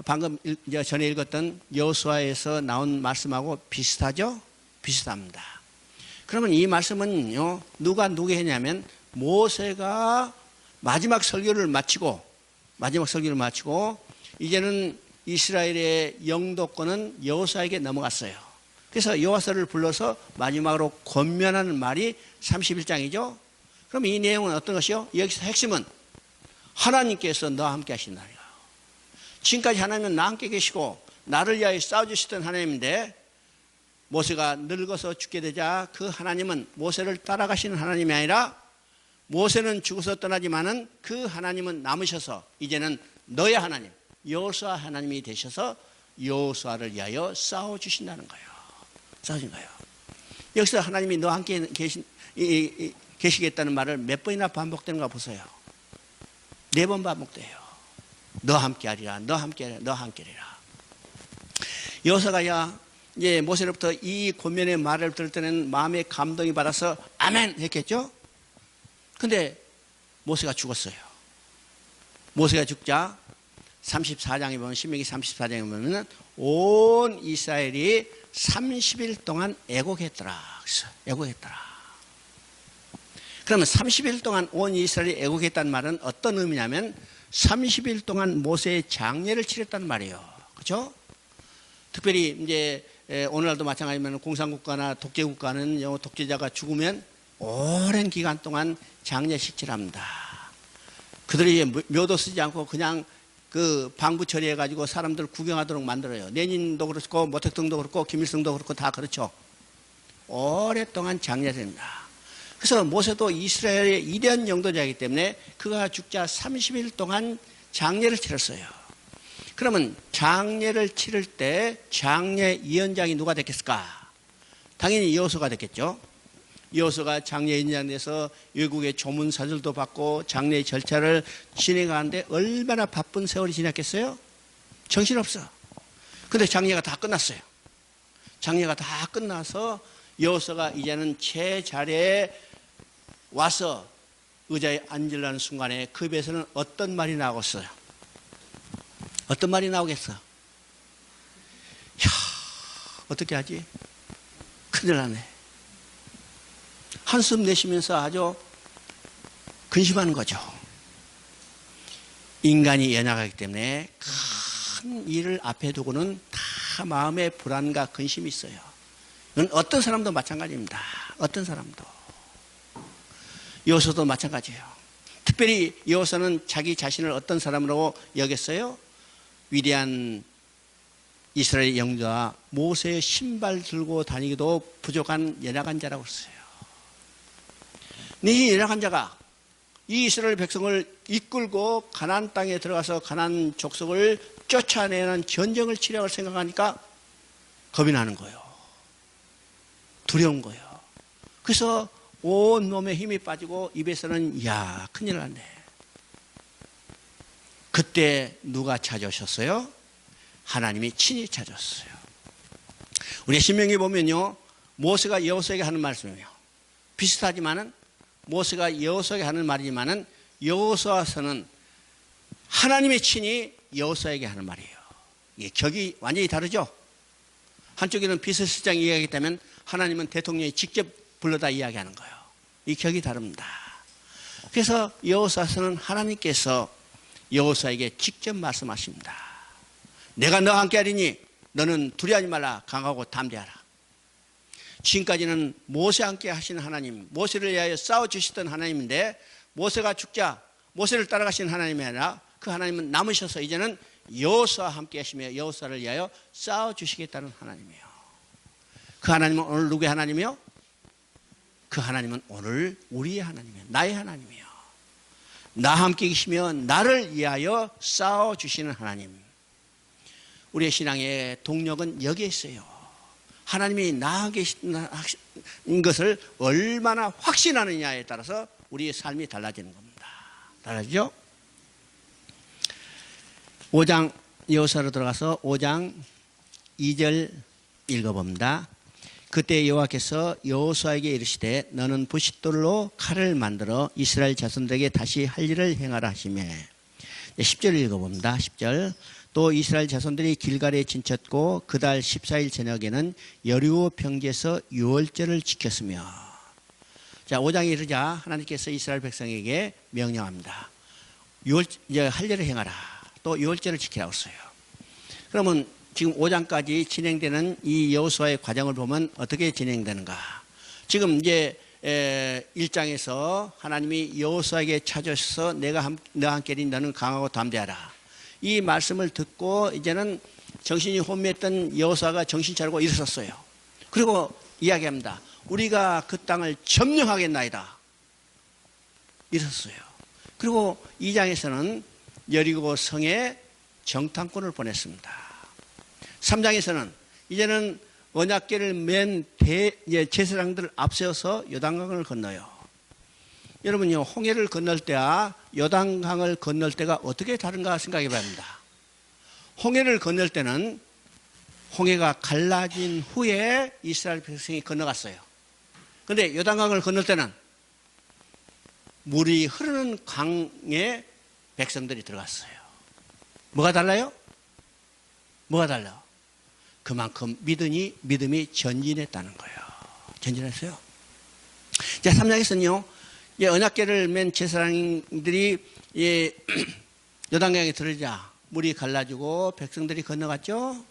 방금 전에 읽었던 여호수아에서 나온 말씀하고 비슷하죠? 비슷합니다. 그러면 이 말씀은요, 누가 누구에게 했냐면 모세가 마지막 설교를 마치고 이제는 이스라엘의 영도권은 여호수아에게 넘어갔어요. 그래서 여호수아를 불러서 마지막으로 권면하는 말이 31장이죠. 그럼 이 내용은 어떤 것이요? 여기서 핵심은 하나님께서 너와 함께 하신다니까. 지금까지 하나님은 나와 함께 계시고 나를 위하여 싸워주시던 하나님인데, 모세가 늙어서 죽게 되자 그 하나님은 모세를 따라가시는 하나님이 아니라 모세는 죽어서 떠나지만은 그 하나님은 남으셔서 이제는 너의 하나님 여호수아 하나님이 되셔서 여호수아를 위하여 싸워주신다는 거예요. 싸우신 거예요. 여기서 하나님이 너와 함께 계시겠다는 말을 몇 번이나 반복되는가 보세요. 4번 반복돼요. 너와 함께 하리라, 너와 함께 하리라, 너와 함께 하리라. 여호수아가 이제 모세로부터 이 권면의 말을 들을 때는 마음에 감동이 받아서 아멘 했겠죠? 근데 모세가 죽었어요. 모세가 죽자 34장에 보면, 신명기 34장에 보면 온 이스라엘이 30일 동안 애곡했더라. 애곡했더라. 그러면 30일 동안 온 이스라엘이 애곡했다는 말은 어떤 의미냐면 30일 동안 모세의 장례를 치렀다는 말이에요. 그렇죠? 특별히 이제 오늘날도 마찬가지면 공산국가나 독재국가는 독재자가 죽으면 오랜 기간 동안 장례식을 합니다. 그들이 묘도 쓰지 않고 그냥 그 방부 처리해가지고 사람들 구경하도록 만들어요. 레닌도 그렇고 모택동도 그렇고 김일성도 그렇고 다 그렇죠. 오랫동안 장례를 합니다. 그래서 모세도 이스라엘의 위대한 영도자이기 때문에 그가 죽자 30일 동안 장례를 치렀어요. 그러면 장례를 치를 때 장례 위원장이 누가 됐겠을까? 당연히 여호수아가 됐겠죠. 여호수아가 장례 위원장이 돼서 외국의 조문사들도 받고 장례 절차를 진행하는데 얼마나 바쁜 세월이 지났겠어요? 정신없어. 근데 장례가 다 끝났어요. 장례가 다 끝나서 여호수아가 이제는 제자리에 와서 의자에 앉으려는 순간에 그 입에서는 어떤 말이 나오겠어요? 어떤 말이 나오겠어? 야, 어떻게 하지? 큰일 나네. 한숨 내쉬면서 아주 근심하는 거죠. 인간이 연약하기 때문에 큰 일을 앞에 두고는 다 마음에 불안과 근심이 있어요. 이건 어떤 사람도 마찬가지입니다. 어떤 사람도. 여호수아도 마찬가지예요. 특별히 여호수아는 자기 자신을 어떤 사람으로 여겼어요? 위대한 이스라엘 영도와 모세의 신발 들고 다니기도 부족한 연약한 자라고 했어요. 이 연약한 자가 이 이스라엘 백성을 이끌고 가나안 땅에 들어가서 가나안 족속을 쫓아내는 전쟁을 치려고 생각하니까 겁이 나는 거예요. 두려운 거예요. 그래서 온 몸에 힘이 빠지고 입에서는 야, 큰일 났네. 그때 누가 찾아오셨어요? 하나님이 친히 찾아왔어요. 우리 신명기 보면요, 모세가 여호수아에게 하는 말씀이에요. 비슷하지만은 모세가 여호수아에게 하는 말이지만은 여호수아서는 하나님의 친히 여호수아에게 하는 말이에요. 이게 격이 완전히 다르죠. 한쪽에는 비서실장이 이야기하기 때문에 하나님은 대통령이 직접 불러다 이야기하는 거예요. 이 격이 다릅니다. 그래서 여호수아서는 하나님께서 여호수아에게 직접 말씀하십니다. 내가 너와 함께하리니 너는 두려워하지 말라. 강하고 담대하라. 지금까지는 모세와 함께 하신 하나님, 모세를 위하여 싸워주시던 하나님인데 모세가 죽자 모세를 따라가신 하나님이 아니라 그 하나님은 남으셔서 이제는 여호수아와 함께 하시며 여호수아를 위하여 싸워주시겠다는 하나님이에요. 그 하나님은 오늘 누구의 하나님이요? 그 하나님은 오늘 우리의 하나님이에요. 나의 하나님이에요. 나와 함께 계시며 나를 위하여 싸워주시는 하나님. 우리의 신앙의 동력은 여기에 있어요. 하나님이 나와 계신 것을 얼마나 확신하느냐에 따라서 우리의 삶이 달라지는 겁니다. 달라지죠? 5장 여호수아로 들어가서 5장 2절 읽어봅니다. 그때 여호와께서 여호수아에게 이르시되 너는 부싯돌로 칼을 만들어 이스라엘 자손들에게 다시 할 일을 행하라 하시며 10절 읽어봅니다. 10절 또 이스라엘 자손들이 길갈에 진쳤고 그달 14일 저녁에는 여리고 평지에서 유월절을 지켰으며 자 5장에 이르자 하나님께서 이스라엘 백성에게 명령합니다. 이제 할 일을 행하라. 또 유월절을 지키라고 했어요. 그러면 지금 5장까지 진행되는 이 여호수아의 과정을 보면 어떻게 진행되는가? 지금 이제 1장에서 하나님이 여호수아에게 찾으셔서 너와 함께니 너는 강하고 담대하라. 이 말씀을 듣고 이제는 정신이 혼미했던 여호수아가 정신 차리고 일어섰어요. 그리고 이야기합니다. 우리가 그 땅을 점령하겠나이다. 일어섰어요. 그리고 2장에서는 여리고 성에 정탐꾼을 보냈습니다. 3장에서는 이제는 언약궤를 맨 제사장들을 앞세워서 요단강을 건너요. 여러분요, 홍해를 건널 때와 요단강을 건널 때가 어떻게 다른가 생각해 봐야 합니다. 홍해를 건널 때는 홍해가 갈라진 후에 이스라엘 백성이 건너갔어요. 그런데 요단강을 건널 때는 물이 흐르는 강에 백성들이 들어갔어요. 뭐가 달라요? 뭐가 달라? 그만큼 믿음이 전진했다는 거예요. 전진했어요. 자, 3장에서는요, 언약궤를 맨 제사장들이 요단강에 들어오자 물이 갈라지고 백성들이 건너갔죠.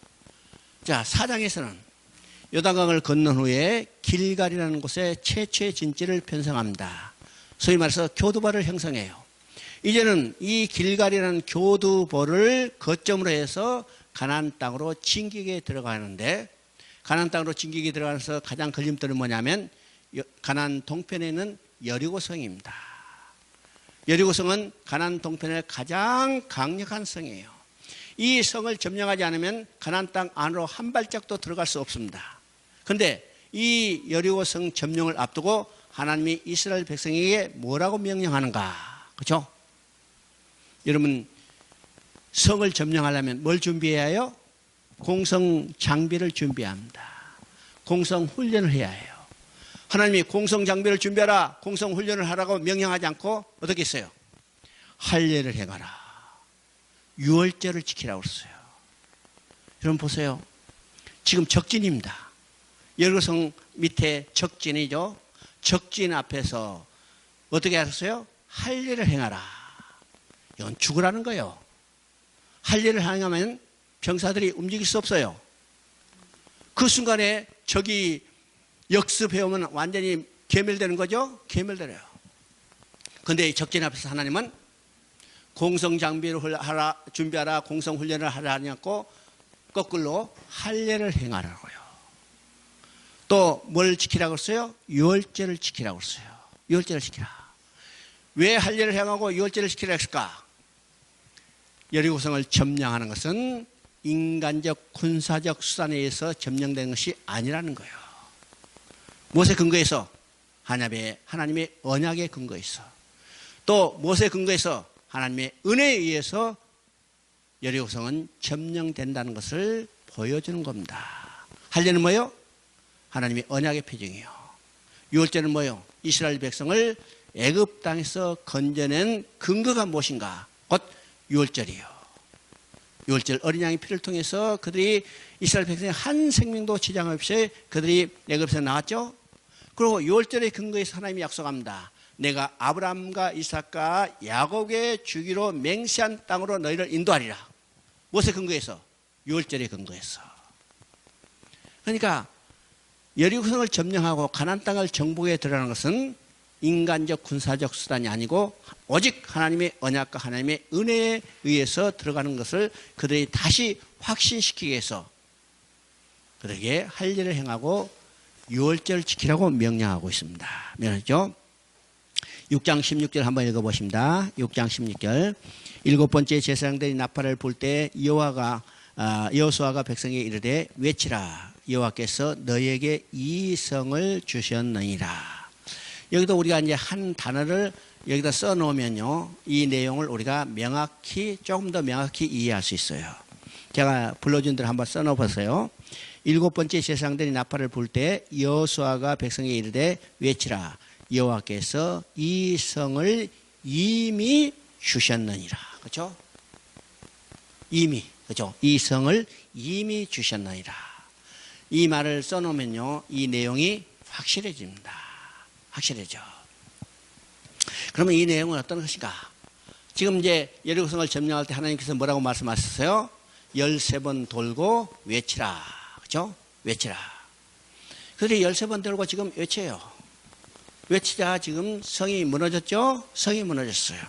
자, 4장에서는 요단강을 건넌 후에 길갈이라는 곳에 최초의 진지를 편성합니다. 소위 말해서 교두보를 형성해요. 이제는 이 길갈이라는 교두보를 거점으로 해서 가나안 땅으로 진격에 들어가는데, 가나안 땅으로 진격에 들어가서 가장 걸림돌은 뭐냐면 가나안 동편에 있는 여리고성입니다. 여리고성은 가나안 동편의 가장 강력한 성이에요. 이 성을 점령하지 않으면 가나안 땅 안으로 한 발짝도 들어갈 수 없습니다. 그런데 이 여리고성 점령을 앞두고 하나님이 이스라엘 백성에게 뭐라고 명령하는가? 그렇죠? 여러분, 성을 점령하려면 뭘 준비해야 해요? 공성 장비를 준비해야 합니다. 공성 훈련을 해야 해요. 하나님이 공성 장비를 준비하라, 공성 훈련을 하라고 명령하지 않고 어떻게 했어요? 할 일을 행하라. 유월절을 지키라고 했어요. 여러분 보세요. 지금 적진입니다. 여리고성 밑에 적진이죠. 적진 앞에서 어떻게 하셨어요? 할 일을 행하라. 이건 죽으라는 거예요. 할 일을 행하면 병사들이 움직일 수 없어요. 그 순간에 적이 역습해오면 완전히 괴멸되는 거죠? 괴멸되어요. 그런데 적진 앞에서 하나님은 공성 장비를 준비하라, 공성 훈련을 하라 하지 않고 거꾸로 할 일을 행하라고요. 또 뭘 지키라고 했어요? 유월절을 지키라고 했어요. 유월절을 지키라. 왜 할 일을 행하고 유월절을 지키라 했을까? 여리고성을 점령하는 것은 인간적 군사적 수단에 의해서 점령된 것이 아니라는 거예요. 무엇에 근거해서? 하나님의 언약에 근거해서, 또 무엇에 근거해서? 하나님의 은혜에 의해서 여리고성은 점령된다는 것을 보여주는 겁니다. 할 일은 뭐예요? 하나님의 언약의 표징이에요. 유월절은 뭐예요? 이스라엘 백성을 애굽 땅에서 건져낸 근거가 무엇인가? 곧 유월절이에요. 유월절 어린 양의 피를 통해서 그들이 이스라엘 백성의 한 생명도 지장 없이 그들이 애굽에서 나왔죠. 그리고 6월절의 근거에서 하나님이 약속합니다. 내가 아브라함과 이삭과 야곱에게 주기로 맹세한 땅으로 너희를 인도하리라. 무엇에 근거해서? 6월절의 근거해서. 그러니까 여리고성을 점령하고 가나안 땅을 정복에 들어가는 것은 인간적 군사적 수단이 아니고 오직 하나님의 언약과 하나님의 은혜에 의해서 들어가는 것을 그들이 다시 확신시키기 위해서 그들에게 할 일을 행하고 6월절을 지키라고 명령하고 있습니다. 명령하죠. 6장 16절 한번 읽어보십니다. 6장 16절. 일곱 번째 제사장들이 나팔을 불 때 여호수아가 백성에게 이르되 외치라. 여호와께서 너희에게 이 성을 주셨느니라. 여기도 우리가 이제 한 단어를 여기다 써 놓으면요, 이 내용을 우리가 명확히, 조금 더 명확히 이해할 수 있어요. 제가 불러준 대로 한번 써 놓으세요. 일곱 번째 제사장들이 나팔을 불 때 여호수아가 백성에게 이르되 외치라. 여호와께서 이 성을 이미 주셨느니라. 그렇죠? 이미, 그렇죠? 이 성을 이미 주셨느니라. 이 말을 써놓으면요, 이 내용이 확실해집니다. 확실해져. 그러면 이 내용은 어떤 것인가? 지금 이제 여리고성을 점령할 때 하나님께서 뭐라고 말씀하셨어요? 13번 돌고 외치라. 그렇죠? 외치라. 그들이 13번 돌고 지금 외쳐요. 외치자 지금 성이 무너졌죠? 성이 무너졌어요.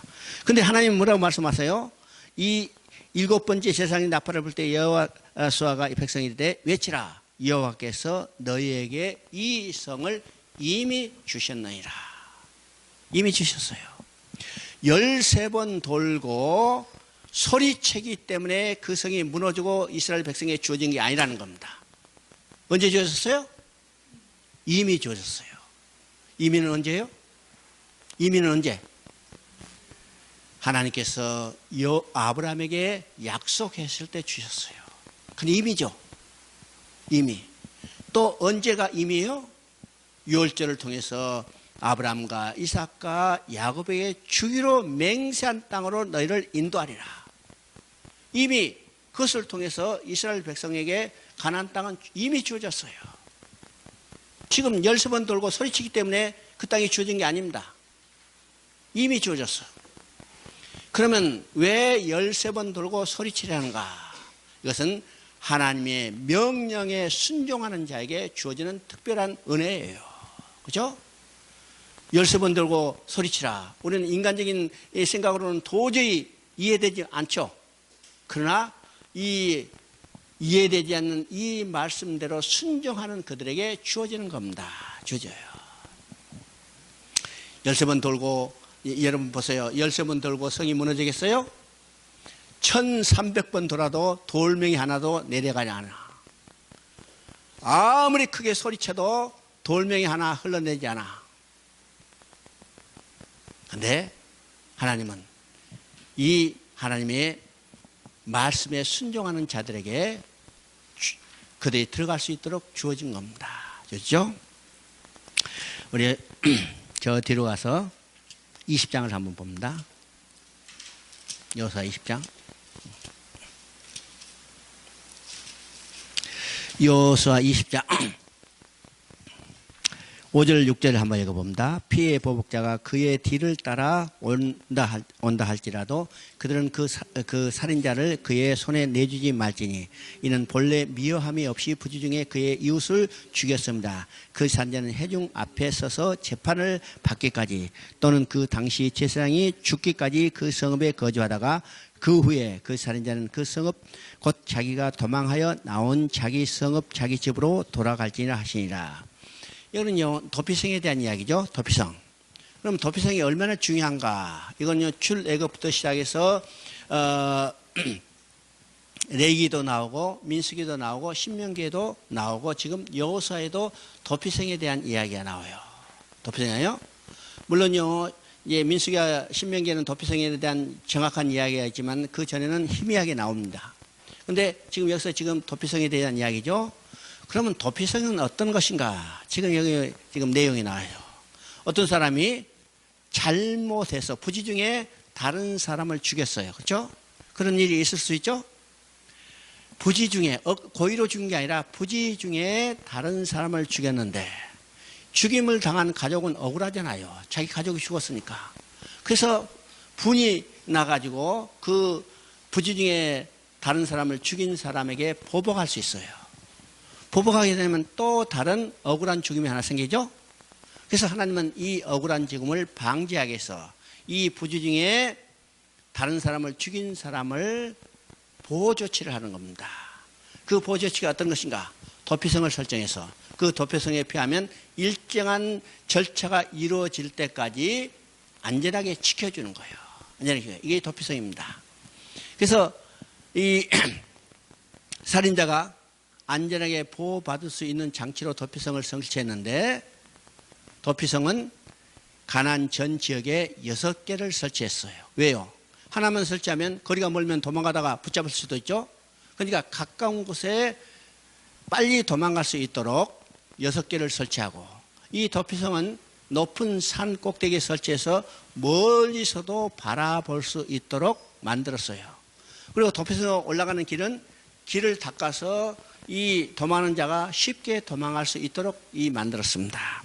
근데 하나님 뭐라고 말씀하세요? 이 일곱 번째 제사장이 나팔을 불 때 여호수아가 이 백성이 이르되 외치라. 여호와께서 너희에게 이 성을 이미 주셨느니라. 이미 주셨어요. 13번 돌고 소리치기 때문에 그 성이 무너지고 이스라엘 백성에게 주어진 게 아니라는 겁니다. 언제 주어졌어요? 이미 주어졌어요. 이미는 언제예요? 이미는 언제? 하나님께서 아브라함에게 약속했을 때 주셨어요. 근데 이미죠. 이미. 또 언제가 이미예요? 6월절을 통해서 아브라함과 이삭과 야곱에게 주기로 맹세한 땅으로 너희를 인도하리라. 이미 그것을 통해서 이스라엘 백성에게 가나안 땅은 이미 주어졌어요. 지금 13번 돌고 소리치기 때문에 그 땅이 주어진 게 아닙니다. 이미 주어졌어. 그러면 왜 13번 돌고 소리치려는가? 이것은 하나님의 명령에 순종하는 자에게 주어지는 특별한 은혜예요. 그렇죠? 13번 돌고 소리치라. 우리는 인간적인 생각으로는 도저히 이해되지 않죠. 그러나 이 이해되지 않는 이 말씀대로 순종하는 그들에게 주어지는 겁니다. 주어져요. 13번 돌고, 여러분 보세요. 13번 돌고 성이 무너지겠어요? 1300번 돌아도 돌멩이 하나도 내려가지 않아. 아무리 크게 소리쳐도 돌멩이 하나 흘러내지 않아. 근데 하나님은 이 하나님의 말씀에 순종하는 자들에게 그들이 들어갈 수 있도록 주어진 겁니다. 그렇죠? 우리 저 뒤로 가서 20장을 한번 봅니다. 여호수아 20장. 여호수아 20장 5절 6절을 한번 읽어봅니다. 피의 보복자가 그의 뒤를 따라 온다 할지라도 그들은 그 살인자를 그의 손에 내주지 말지니 이는 본래 미워함이 없이 부지중에 그의 이웃을 죽였습니다. 그 살인자는 회중 앞에 서서 재판을 받기까지 또는 그 당시 제사장이 죽기까지 그 성읍에 거주하다가 그 후에 그 살인자는 그 성읍 곧 자기가 도망하여 나온 자기 성읍 자기 집으로 돌아갈지니라 하시니라. 이거는요, 도피성에 대한 이야기죠. 도피성. 그럼 도피성이 얼마나 중요한가? 이건요, 출애굽부터 시작해서 레위기도 나오고 민수기도 나오고 신명기에도 나오고 지금 여호수아에도 도피성에 대한 이야기가 나와요. 도피성이요. 물론요, 예, 민수기와 신명기에는 도피성에 대한 정확한 이야기가 있지만 그 전에는 희미하게 나옵니다. 근데 지금 여기서 지금 도피성에 대한 이야기죠. 그러면 도피성은 어떤 것인가? 지금 여기 지금 내용이 나와요. 어떤 사람이 잘못해서 부지 중에 다른 사람을 죽였어요. 그렇죠? 그런 일이 있을 수 있죠? 부지 중에 고의로 죽은 게 아니라 부지 중에 다른 사람을 죽였는데 죽임을 당한 가족은 억울하잖아요. 자기 가족이 죽었으니까. 그래서 분이 나가지고 그 부지 중에 다른 사람을 죽인 사람에게 보복할 수 있어요. 보복하게 되면 또 다른 억울한 죽임이 하나 생기죠. 그래서 하나님은 이 억울한 죽음을 방지하기 위해서 이 부지 중에 다른 사람을 죽인 사람을 보호 조치를 하는 겁니다. 그 보호 조치가 어떤 것인가? 도피성을 설정해서 그 도피성에 피하면 일정한 절차가 이루어질 때까지 안전하게 지켜주는 거예요. 안전하게. 이게 도피성입니다. 그래서 이 살인자가 안전하게 보호받을 수 있는 장치로 도피성을 설치했는데 도피성은 가나안 전 지역에 6개를 설치했어요. 왜요? 하나만 설치하면 거리가 멀면 도망가다가 붙잡을 수도 있죠. 그러니까 가까운 곳에 빨리 도망갈 수 있도록 6개를 설치하고 이 도피성은 높은 산 꼭대기에 설치해서 멀리서도 바라볼 수 있도록 만들었어요. 그리고 도피성 올라가는 길은 길을 닦아서 이 도망하는 자가 쉽게 도망갈 수 있도록 만들었습니다.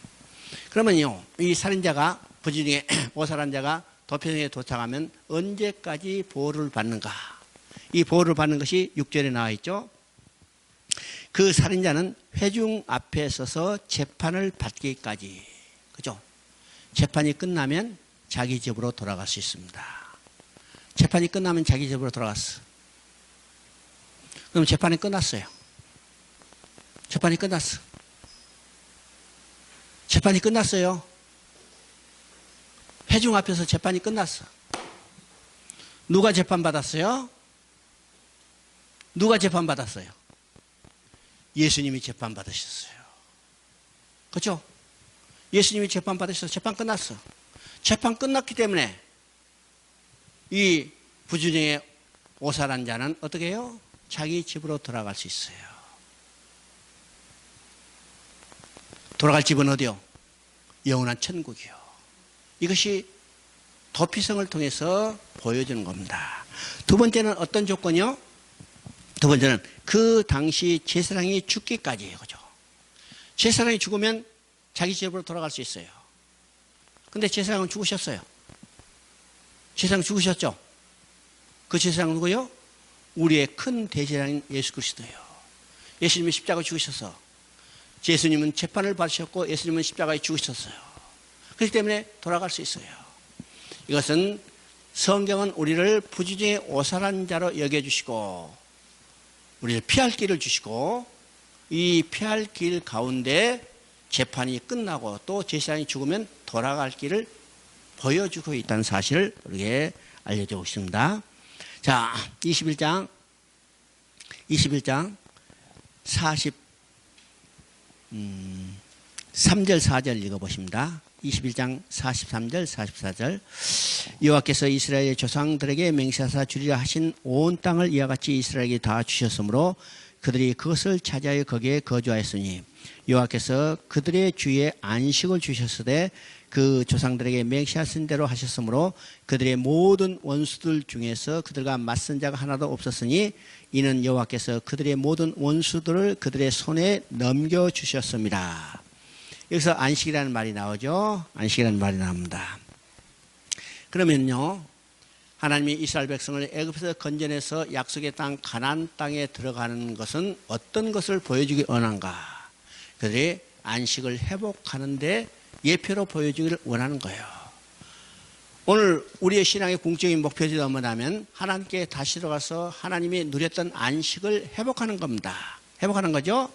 그러면요, 이 살인자가 부지 중에 오살한 자가 도피성에 도착하면 언제까지 보호를 받는가? 이 보호를 받는 것이 6절에 나와 있죠. 그 살인자는 회중 앞에 서서 재판을 받기까지, 그죠? 재판이 끝나면 자기 집으로 돌아갈 수 있습니다. 재판이 끝나면 자기 집으로 돌아갔어. 그럼 재판이 끝났어요. 재판이 끝났어. 재판이 끝났어요. 회중 앞에서 재판이 끝났어. 누가 재판받았어요? 누가 재판받았어요? 예수님이 재판받으셨어요. 그렇죠? 예수님이 재판받으셔서 재판 끝났어. 재판 끝났기 때문에 이 부주정의 오살한 자는 어떻게 해요? 자기 집으로 돌아갈 수 있어요. 돌아갈 집은 어디요? 영원한 천국이요. 이것이 도피성을 통해서 보여주는 겁니다. 두 번째는 어떤 조건이요? 두 번째는 그 당시 제사장이 죽기까지예요. 그죠? 제사장이 죽으면 자기 집으로 돌아갈 수 있어요. 근데 제사장은 죽으셨어요. 제사장 죽으셨죠? 그 제사장은 누구요? 우리의 큰 대제사장인 예수 그리스도예요. 예수님이 십자가에 죽으셔서 예수님은 재판을 받으셨고 예수님은 십자가에 죽으셨어요. 그렇기 때문에 돌아갈 수 있어요. 이것은 성경은 우리를 부지중에 오살한 자로 여겨주시고 우리를 피할 길을 주시고 이 피할 길 가운데 재판이 끝나고 또 제사장이 죽으면 돌아갈 길을 보여주고 있다는 사실을 우리에게 알려주고 있습니다. 자, 21장 3절 4절 읽어보십니다. 21장 43절 44절 여호와께서 이스라엘 조상들에게 맹세하사 주리라 하신 온 땅을 이와 같이 이스라엘에게 다 주셨으므로 그들이 그것을 차지하여 거기에 거주하였으니 여호와께서 그들의 주에 안식을 주셨으되 그 조상들에게 맹세하신 대로 하셨으므로 그들의 모든 원수들 중에서 그들과 맞선 자가 하나도 없었으니 이는 여호와께서 그들의 모든 원수들을 그들의 손에 넘겨주셨습니다. 여기서 안식이라는 말이 나오죠. 안식이라는 말이 나옵니다. 그러면요, 하나님이 이스라엘 백성을 애굽에서 건져내서 약속의 땅 가나안 땅에 들어가는 것은 어떤 것을 보여주기 원한가? 그들이 안식을 회복하는데 예표로 보여주기를 원하는 거예요. 오늘 우리의 신앙의 궁극적인 목표가 뭐냐면 하나님께 다시 들어가서 하나님이 누렸던 안식을 회복하는 겁니다. 회복하는 거죠.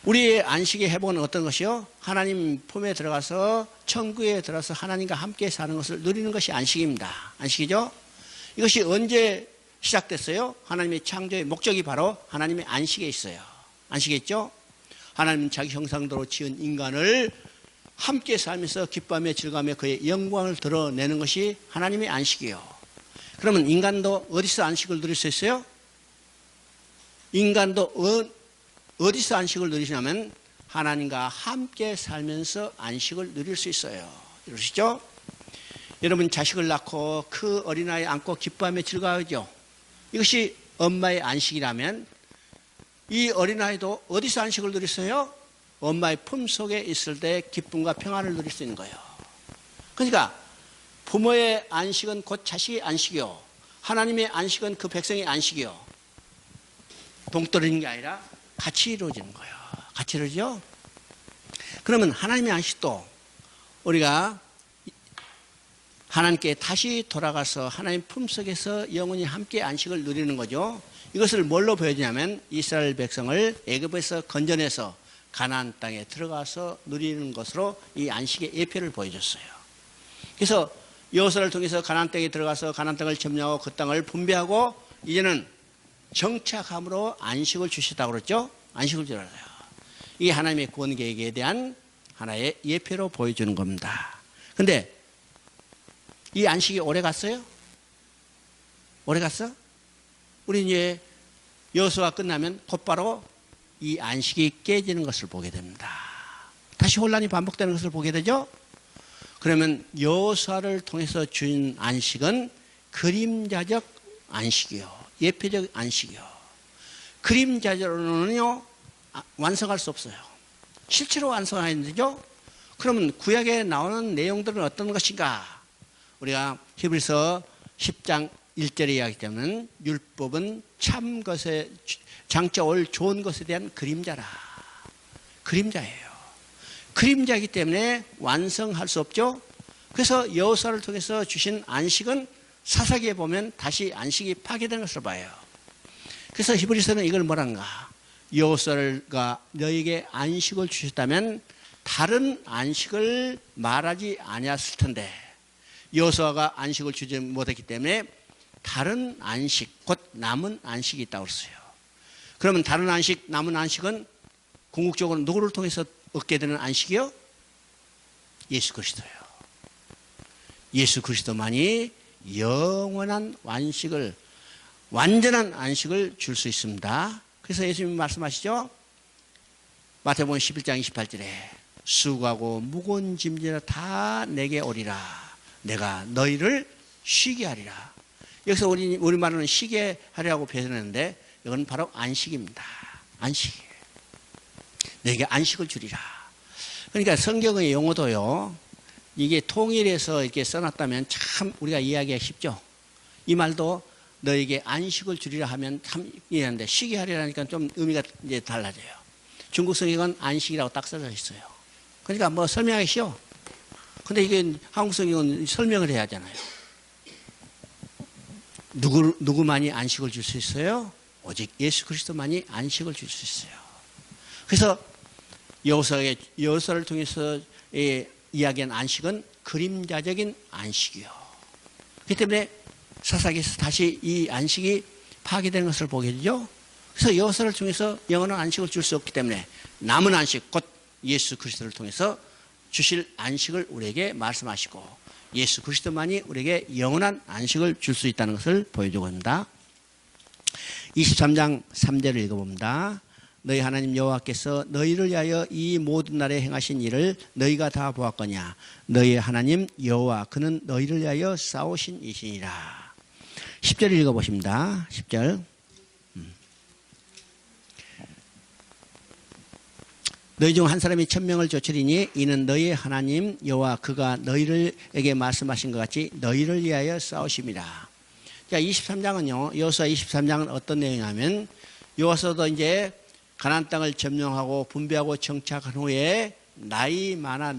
우리의 안식의 회복은 어떤 것이요? 하나님 품에 들어가서 천국에 들어가서 하나님과 함께 사는 것을 누리는 것이 안식입니다. 안식이죠? 이것이 언제 시작됐어요? 하나님의 창조의 목적이 바로 하나님의 안식에 있어요. 안식에 있죠? 하나님은 자기 형상대로 지은 인간을 함께 살면서 기쁨에 즐거움에 그의 영광을 드러내는 것이 하나님의 안식이에요. 그러면 인간도 어디서 안식을 누릴 수 있어요? 인간도 어디서 안식을 누리시냐면 하나님과 함께 살면서 안식을 누릴 수 있어요. 이러시죠? 여러분 자식을 낳고 그 어린아이 안고 기뻐하며 즐거워하죠. 이것이 엄마의 안식이라면 이 어린아이도 어디서 안식을 누렸어요? 엄마의 품 속에 있을 때 기쁨과 평안을 누릴 수 있는 거예요. 그러니까 부모의 안식은 곧 자식의 안식이요, 하나님의 안식은 그 백성의 안식이요, 동떨어지는 게 아니라 같이 이루어지는 거예요. 같이 이루어지죠. 그러면 하나님의 안식도 우리가 하나님께 다시 돌아가서 하나님 품속에서 영원히 함께 안식을 누리는 거죠. 이것을 뭘로 보여주냐면 이스라엘 백성을 애굽에서 건져내서 가나안 땅에 들어가서 누리는 것으로 이 안식의 예표를 보여줬어요. 그래서 여호수아를 통해서 가나안 땅에 들어가서 가나안 땅을 점령하고 그 땅을 분배하고 이제는 정착함으로 안식을 주시다고 그랬죠. 안식을 주라고요. 이게 하나님의 구원 계획에 대한 하나의 예표로 보여주는 겁니다. 그런데 이 안식이 오래 갔어요? 오래 갔어? 우리 이제 여호수아 끝나면 곧바로 이 안식이 깨지는 것을 보게 됩니다. 다시 혼란이 반복되는 것을 보게 되죠. 그러면 여호수아를 통해서 준 안식은 그림자적 안식이요, 예표적 안식이요. 그림자적으로는요 완성할 수 없어요. 실제로 완성해야 되죠. 그러면 구약에 나오는 내용들은 어떤 것인가? 우리가 히브리서 10장 1절에 이야기하면 율법은 참 것에 장차 올 좋은 것에 대한 그림자라. 그림자예요. 그림자이기 때문에 완성할 수 없죠. 그래서 여호수아를 통해서 주신 안식은 사사기에 보면 다시 안식이 파괴된 것을 봐요. 그래서 히브리서는 이걸 뭐란가? 여호수아가 너에게 안식을 주셨다면 다른 안식을 말하지 아니었을 텐데 여호수아가 안식을 주지 못했기 때문에 다른 안식, 곧 남은 안식이 있다고 그랬어요. 그러면 다른 안식, 남은 안식은 궁극적으로 누구를 통해서 얻게 되는 안식이요? 예수 그리스도예요. 예수 그리스도만이 영원한 안식을, 완전한 안식을 줄 수 있습니다. 그래서 예수님이 말씀하시죠. 마태복음 11장 28절에 수고하고 무거운 짐지라 다 내게 오리라. 내가 너희를 쉬게 하리라. 여기서 우리 말로는 쉬게 하리라고 표현했는데 이건 바로 안식입니다. 안식이에요. 너에게 안식을 주리라. 그러니까 성경의 용어도요, 이게 통일해서 이렇게 써놨다면 참 우리가 이해하기가 쉽죠. 이 말도 너에게 안식을 주리라 하면 참 이해하는데 쉬게 하리라니까 좀 의미가 이제 달라져요. 중국 성경은 안식이라고 딱 써져 있어요. 그러니까 뭐 설명하기 쉬워. 근데 이게 한국 성경은 설명을 해야 하잖아요. 누구만이 안식을 줄 수 있어요? 오직 예수 그리스도만이 안식을 줄 수 있어요. 그래서 여호수아를 통해서 이야기한 안식은 그림자적인 안식이요. 그렇기 때문에 사사기에서 다시 이 안식이 파괴되는 것을 보게 되죠. 그래서 여호수아를 통해서 영원한 안식을 줄 수 없기 때문에 남은 안식, 곧 예수 그리스도를 통해서 주실 안식을 우리에게 말씀하시고 예수 그리스도만이 우리에게 영원한 안식을 줄 수 있다는 것을 보여주고 있습니다. 23장 3절을 읽어봅니다. 너희 하나님 여호와께서 너희를 위하여 이 모든 날에 행하신 일을 너희가 다 보았거냐. 너희 하나님 여호와 그는 너희를 위하여 싸우신 이시니라. 10절 읽어보십니다. 10절. 너희 중 한 사람이 1000명을 쫓으리니 이는 너희 하나님 여호와 그가 너희에게 말씀하신 것 같이 너희를 위하여 싸우심이라. 자, 23장은요, 여호수아 23장은 어떤 내용이냐면 여호수아도 이제 가나안 땅을 점령하고 분배하고 정착한 후에 나이 많아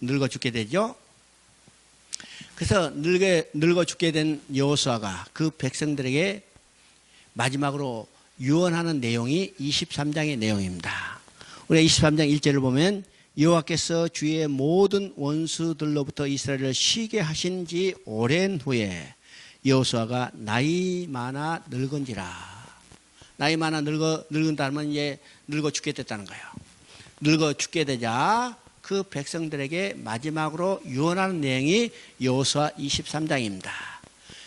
늙어 죽게 되죠. 그래서 늙어 죽게 된 여호수아가 그 백성들에게 마지막으로 유언하는 내용이 23장의 내용입니다. 우리가 23장 1절을 보면 여호와께서 주의 모든 원수들로부터 이스라엘을 쉬게 하신 지 오랜 후에 여호수아가 나이 많아 늙은지라. 나이 많아 늙은다면 이제 늙어 죽게 됐다는 거예요. 늙어 죽게 되자 그 백성들에게 마지막으로 유언하는 내용이 여호수아 23장입니다.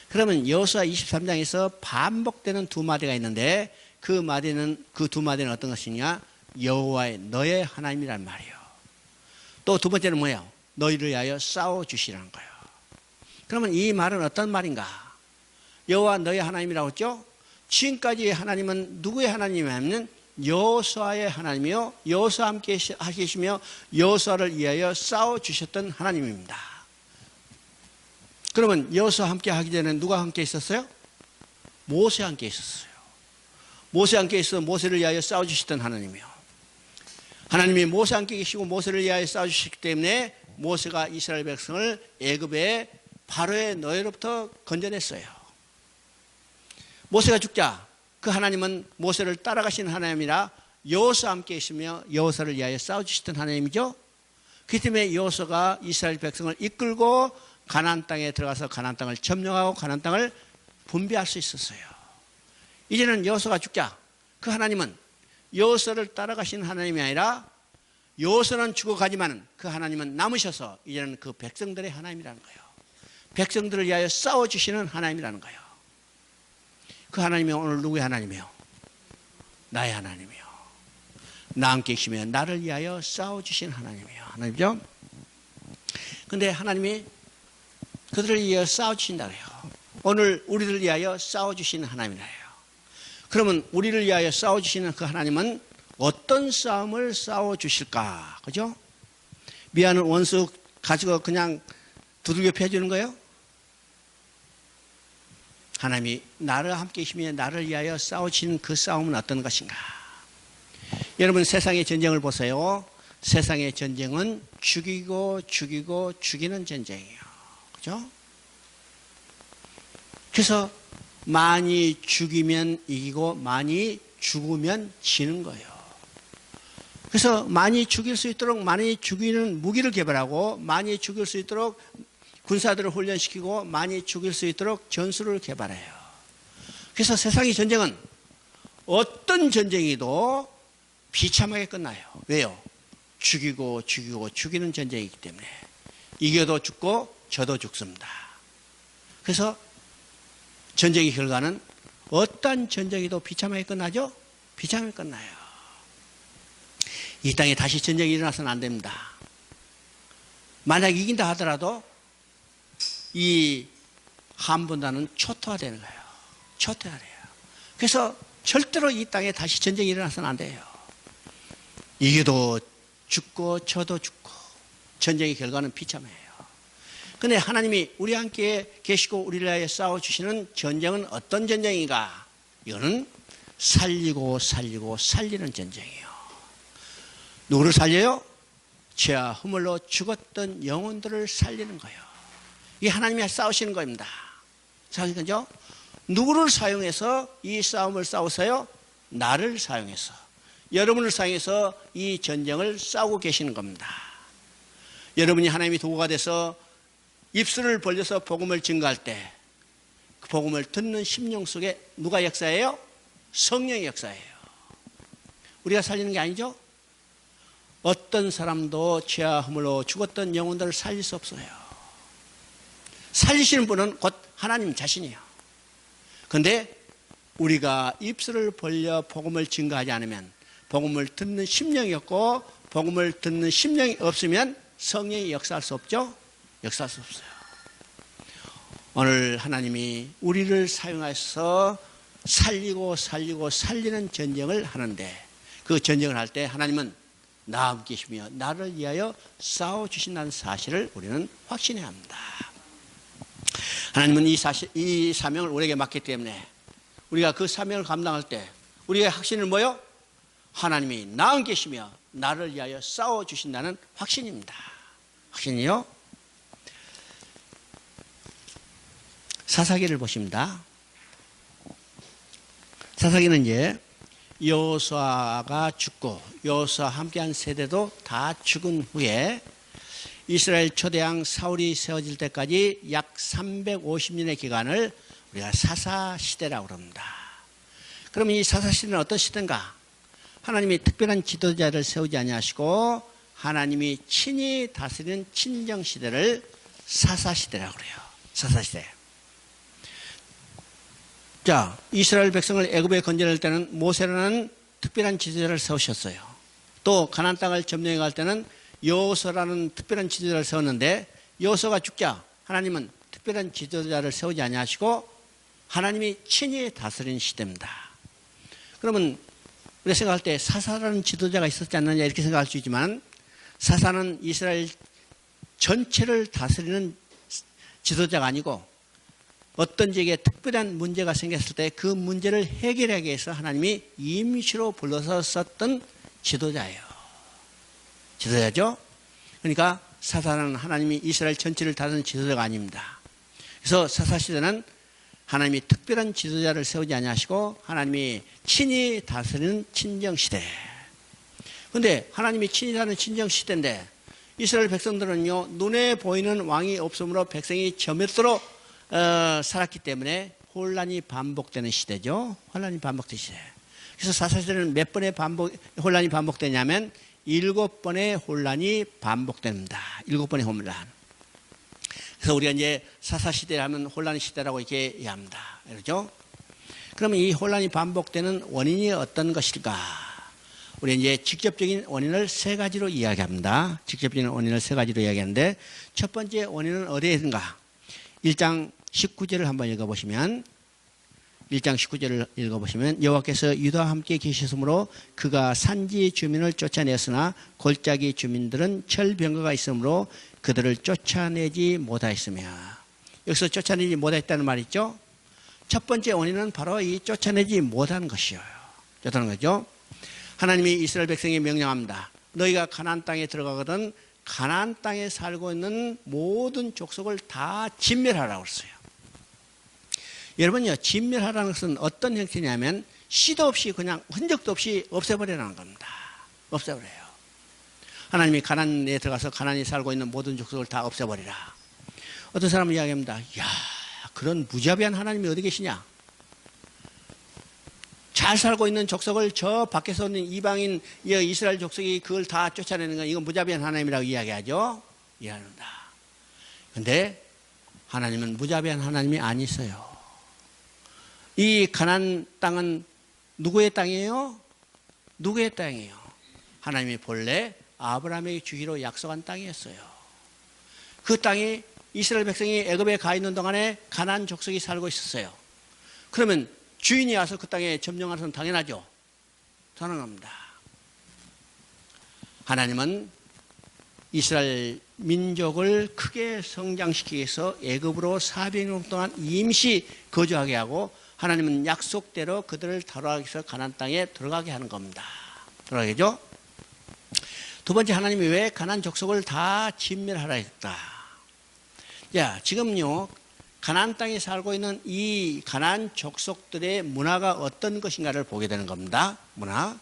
그러면 여호수아 23장에서 반복되는 두 마디가 있는데 그 두 마디는 어떤 것이냐? 여호와의 너의 하나님이란 말이에요. 또 두 번째는 뭐예요? 너희를 위하여 싸워주시라는 거예요. 그러면 이 말은 어떤 말인가? 여호와 너의 하나님이라고 했죠? 지금까지 하나님은 누구의 하나님이냐면 여호수아의 하나님이요, 여호수아와 함께 하시며 여호수아를 위하여 싸워주셨던 하나님입니다. 그러면 여호수아와 함께 하기 전에 누가 함께 있었어요? 모세와 함께 있었어요. 모세와 함께 있어 모세를 위하여 싸워주셨던 하나님이요. 하나님이 모세와 함께 계시고 모세를 위하여 싸워주셨기 때문에 모세가 이스라엘 백성을 애굽의 바로의 노예로부터 건져냈어요. 모세가 죽자 그 하나님은 모세를 따라가신 하나님이라 여호수아와 함께 있으며 여호수아를 위하여 싸워주셨던 하나님이죠. 그렇기 때문에 여호수아가 이스라엘 백성을 이끌고 가나안 땅에 들어가서 가나안 땅을 점령하고 가나안 땅을 분배할 수 있었어요. 이제는 여호수아가 죽자 그 하나님은 여호수아를 따라가신 하나님이 아니라 여호수아는 죽어가지만 그 하나님은 남으셔서 이제는 그 백성들의 하나님이라는 거예요. 백성들을 위하여 싸워주시는 하나님이라는 거예요. 그 하나님이 오늘 누구의 하나님이요? 나의 하나님이요. 나와 함께 계시며 나를 위하여 싸워주신 하나님이요. 하나님이죠? 근데 하나님이 그들을 위하여 싸워주신다 그래요. 오늘 우리를 위하여 싸워주시는 하나님이래요. 그러면 우리를 위하여 싸워주시는 그 하나님은 어떤 싸움을 싸워주실까? 그죠? 미안한 원수 가지고 그냥 두들겨 패주는 거예요? 하나님이 나를 함께 계시며 나를 위하여 싸우시는 그 싸움은 어떤 것인가? 여러분 세상의 전쟁을 보세요. 세상의 전쟁은 죽이고 죽이는 전쟁이에요. 그죠? 그래서 많이 죽이면 이기고 많이 죽으면 지는 거예요. 그래서 많이 죽일 수 있도록 많이 죽이는 무기를 개발하고 많이 죽일 수 있도록 군사들을 훈련시키고 많이 죽일 수 있도록 전술을 개발해요. 그래서 세상의 전쟁은 어떤 전쟁이도 비참하게 끝나요. 왜요? 죽이고 죽이는 전쟁이기 때문에 이겨도 죽고 져도 죽습니다. 그래서 전쟁의 결과는 어떤 전쟁이도 비참하게 끝나죠? 비참하게 끝나요. 이 땅에 다시 전쟁이 일어나서는 안 됩니다. 만약 이긴다 하더라도 이 한분단은 초토화되는 거예요. 초토화돼요. 그래서 절대로 이 땅에 다시 전쟁이 일어나서는 안 돼요. 이겨도 죽고 져도 죽고 전쟁의 결과는 비참해요. 그런데 하나님이 우리와 함께 계시고 우리를 위하여 싸워주시는 전쟁은 어떤 전쟁인가? 이거는 살리는 전쟁이에요. 누구를 살려요? 죄와 허물로 죽었던 영혼들을 살리는 거예요. 이게 하나님이 싸우시는 겁니다. 싸우시는 거죠? 누구를 사용해서 이 싸움을 싸우세요? 나를 사용해서, 여러분을 사용해서 이 전쟁을 싸우고 계시는 겁니다. 여러분이 하나님의 도구가 돼서 입술을 벌려서 복음을 증거할 때 그 복음을 듣는 심령 속에 누가 역사해요? 성령의 역사예요. 우리가 살리는 게 아니죠? 어떤 사람도 죄와 허물로 죽었던 영혼들을 살릴 수 없어요. 살리시는 분은 곧 하나님 자신이에요. 그런데 우리가 입술을 벌려 복음을 증거하지 않으면, 복음을 듣는 심령이 없고 복음을 듣는 심령이 없으면 성령이 역사할 수 없죠? 역사할 수 없어요. 오늘 하나님이 우리를 사용해서 살리는 전쟁을 하는데, 그 전쟁을 할 때 하나님은 나와 함께 계시며 나를 위하여 싸워주신다는 사실을 우리는 확신해야 합니다. 하나님은 이 사명을 우리에게 맡기 때문에 우리가 그 사명을 감당할 때 우리의 확신은 뭐요? 하나님이 나와 함께 계시며 나를 위하여 싸워주신다는 확신입니다. 확신이요? 사사기를 보십니다. 사사기는 이제 여호수아가 죽고 여호수아와 함께한 세대도 다 죽은 후에 이스라엘 초대왕 사울이 세워질 때까지 약 350년의 기간을 우리가 사사시대라고 합니다. 그러면 이 사사시대는 어떤 시대인가? 하나님이 특별한 지도자를 세우지 아니하시고 하나님이 친히 다스리는 친정시대를 사사시대라고 그래요. 사사시대. 자, 이스라엘 백성을 애굽에 건져낼 때는 모세라는 특별한 지도자를 세우셨어요. 또 가나안 땅을 점령해 갈 때는 여호수아라는 특별한 지도자를 세웠는데, 여호수아가 죽자 하나님은 특별한 지도자를 세우지 아니하시고 하나님이 친히 다스리는 시대입니다. 그러면 우리가 생각할 때 사사라는 지도자가 있었지 않느냐 이렇게 생각할 수 있지만 사사는 이스라엘 전체를 다스리는 지도자가 아니고 어떤 지역에 특별한 문제가 생겼을 때 그 문제를 해결하기 위해서 하나님이 임시로 불러서 썼던 지도자예요. 지도자죠. 그러니까 사사는 하나님이 이스라엘 전체를 다스리는 지도자가 아닙니다. 그래서 사사시대는 하나님이 특별한 지도자를 세우지 아니하시고 하나님이 친히 다스리는 친정시대. 그런데 하나님이 친히 다스리는 친정시대인데 이스라엘 백성들은요 눈에 보이는 왕이 없으므로 백성이 저멸도록 살았기 때문에 혼란이 반복되는 시대죠. 혼란이 반복되는 시대. 그래서 사사시대는 몇 번의 혼란이 반복되냐면 7번의 혼란이 반복됩니다. 7번의 혼란. 그래서 우리가 이제 사사시대를 하면 혼란 시대라고 이렇게 이해합니다. 그렇죠? 그러면 이 혼란이 반복되는 원인이 어떤 것일까? 우리 이제 직접적인 원인을 세 가지로 이야기합니다. 직접적인 원인을 세 가지로 이야기하는데 첫 번째 원인은 어디에 있는가? 1장 19절을 한번 읽어보시면 1장 19절을 읽어보시면 여호와께서 유다와 함께 계셨으므로 그가 산지 주민을 쫓아냈으나 골짜기 주민들은 철병거가 있으므로 그들을 쫓아내지 못하였으며 여기서 쫓아내지 못했다는 말이 있죠. 첫 번째 원인은 바로 이 쫓아내지 못한 것이에요. 쫓아내는 거죠. 하나님이 이스라엘 백성에게 명령합니다. 너희가 가나안 땅에 들어가거든 가나안 땅에 살고 있는 모든 족속을 다 진멸하라고 했어요. 여러분요, 진멸하라는 것은 어떤 형태냐면 씨도 없이 그냥 흔적도 없이 없애버리라는 겁니다. 없애버려요. 하나님이 가나안에 들어가서 가나안에 살고 있는 모든 족속을 다 없애버리라. 어떤 사람은 이야기합니다. 야, 그런 무자비한 하나님이 어디 계시냐? 잘 살고 있는 족속을 저 밖에서 있는 이방인 이스라엘 족속이 그걸 다 쫓아내는 건 이건 무자비한 하나님이라고 이야기하죠. 이해합니다. 그런데 하나님은 무자비한 하나님이 아니세요. 이 가나안 땅은 누구의 땅이에요? 누구의 땅이에요? 하나님이 본래 아브라함에게 주기로 약속한 땅이었어요. 그 땅이 이스라엘 백성이 애굽에 가 있는 동안에 가나안 족속이 살고 있었어요. 그러면 주인이 와서 그 땅에 점령하는 것은 당연하죠. 당연합니다. 하나님은 이스라엘 민족을 크게 성장시키기 위해서 애굽으로 400년 동안 임시 거주하게 하고 하나님은 약속대로 그들을 다뤄가기 위해서 가나안 땅에 들어가게 하는 겁니다. 들어가겠죠? 두 번째, 하나님이 왜 가나안 족속을 다 진멸하라 했다. 야, 지금요 가나안 땅에 살고 있는 이 가나안 족속들의 문화가 어떤 것인가를 보게 되는 겁니다. 문화.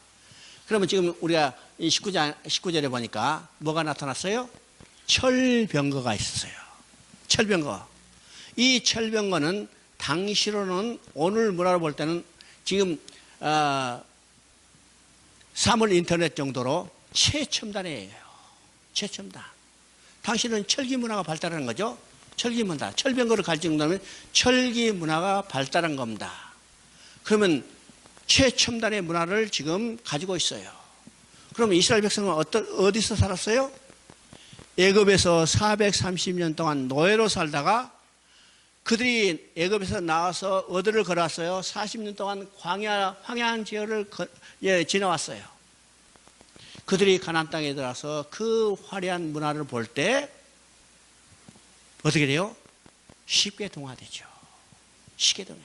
그러면 지금 우리가 이 19절에 보니까 뭐가 나타났어요? 철병거가 있었어요. 철병거. 이 철병거는 당시로는 오늘 문화로 볼 때는 지금 사물 인터넷 정도로 최첨단이에요. 최첨단. 당시는 철기 문화가 발달하는 거죠. 철기 문화. 철병거를 갈 정도면 철기 문화가 발달한 겁니다. 그러면 최첨단의 문화를 지금 가지고 있어요. 그러면 이스라엘 백성은 어디서 살았어요? 애굽에서 430년 동안 노예로 살다가 그들이 애굽에서 나와서 어디를 걸어왔어요? 40년 동안 황야한 지역을 지나왔어요. 그들이 가나안 땅에 들어와서 그 화려한 문화를 볼 때 어떻게 돼요? 쉽게 동화되죠. 쉽게 동화.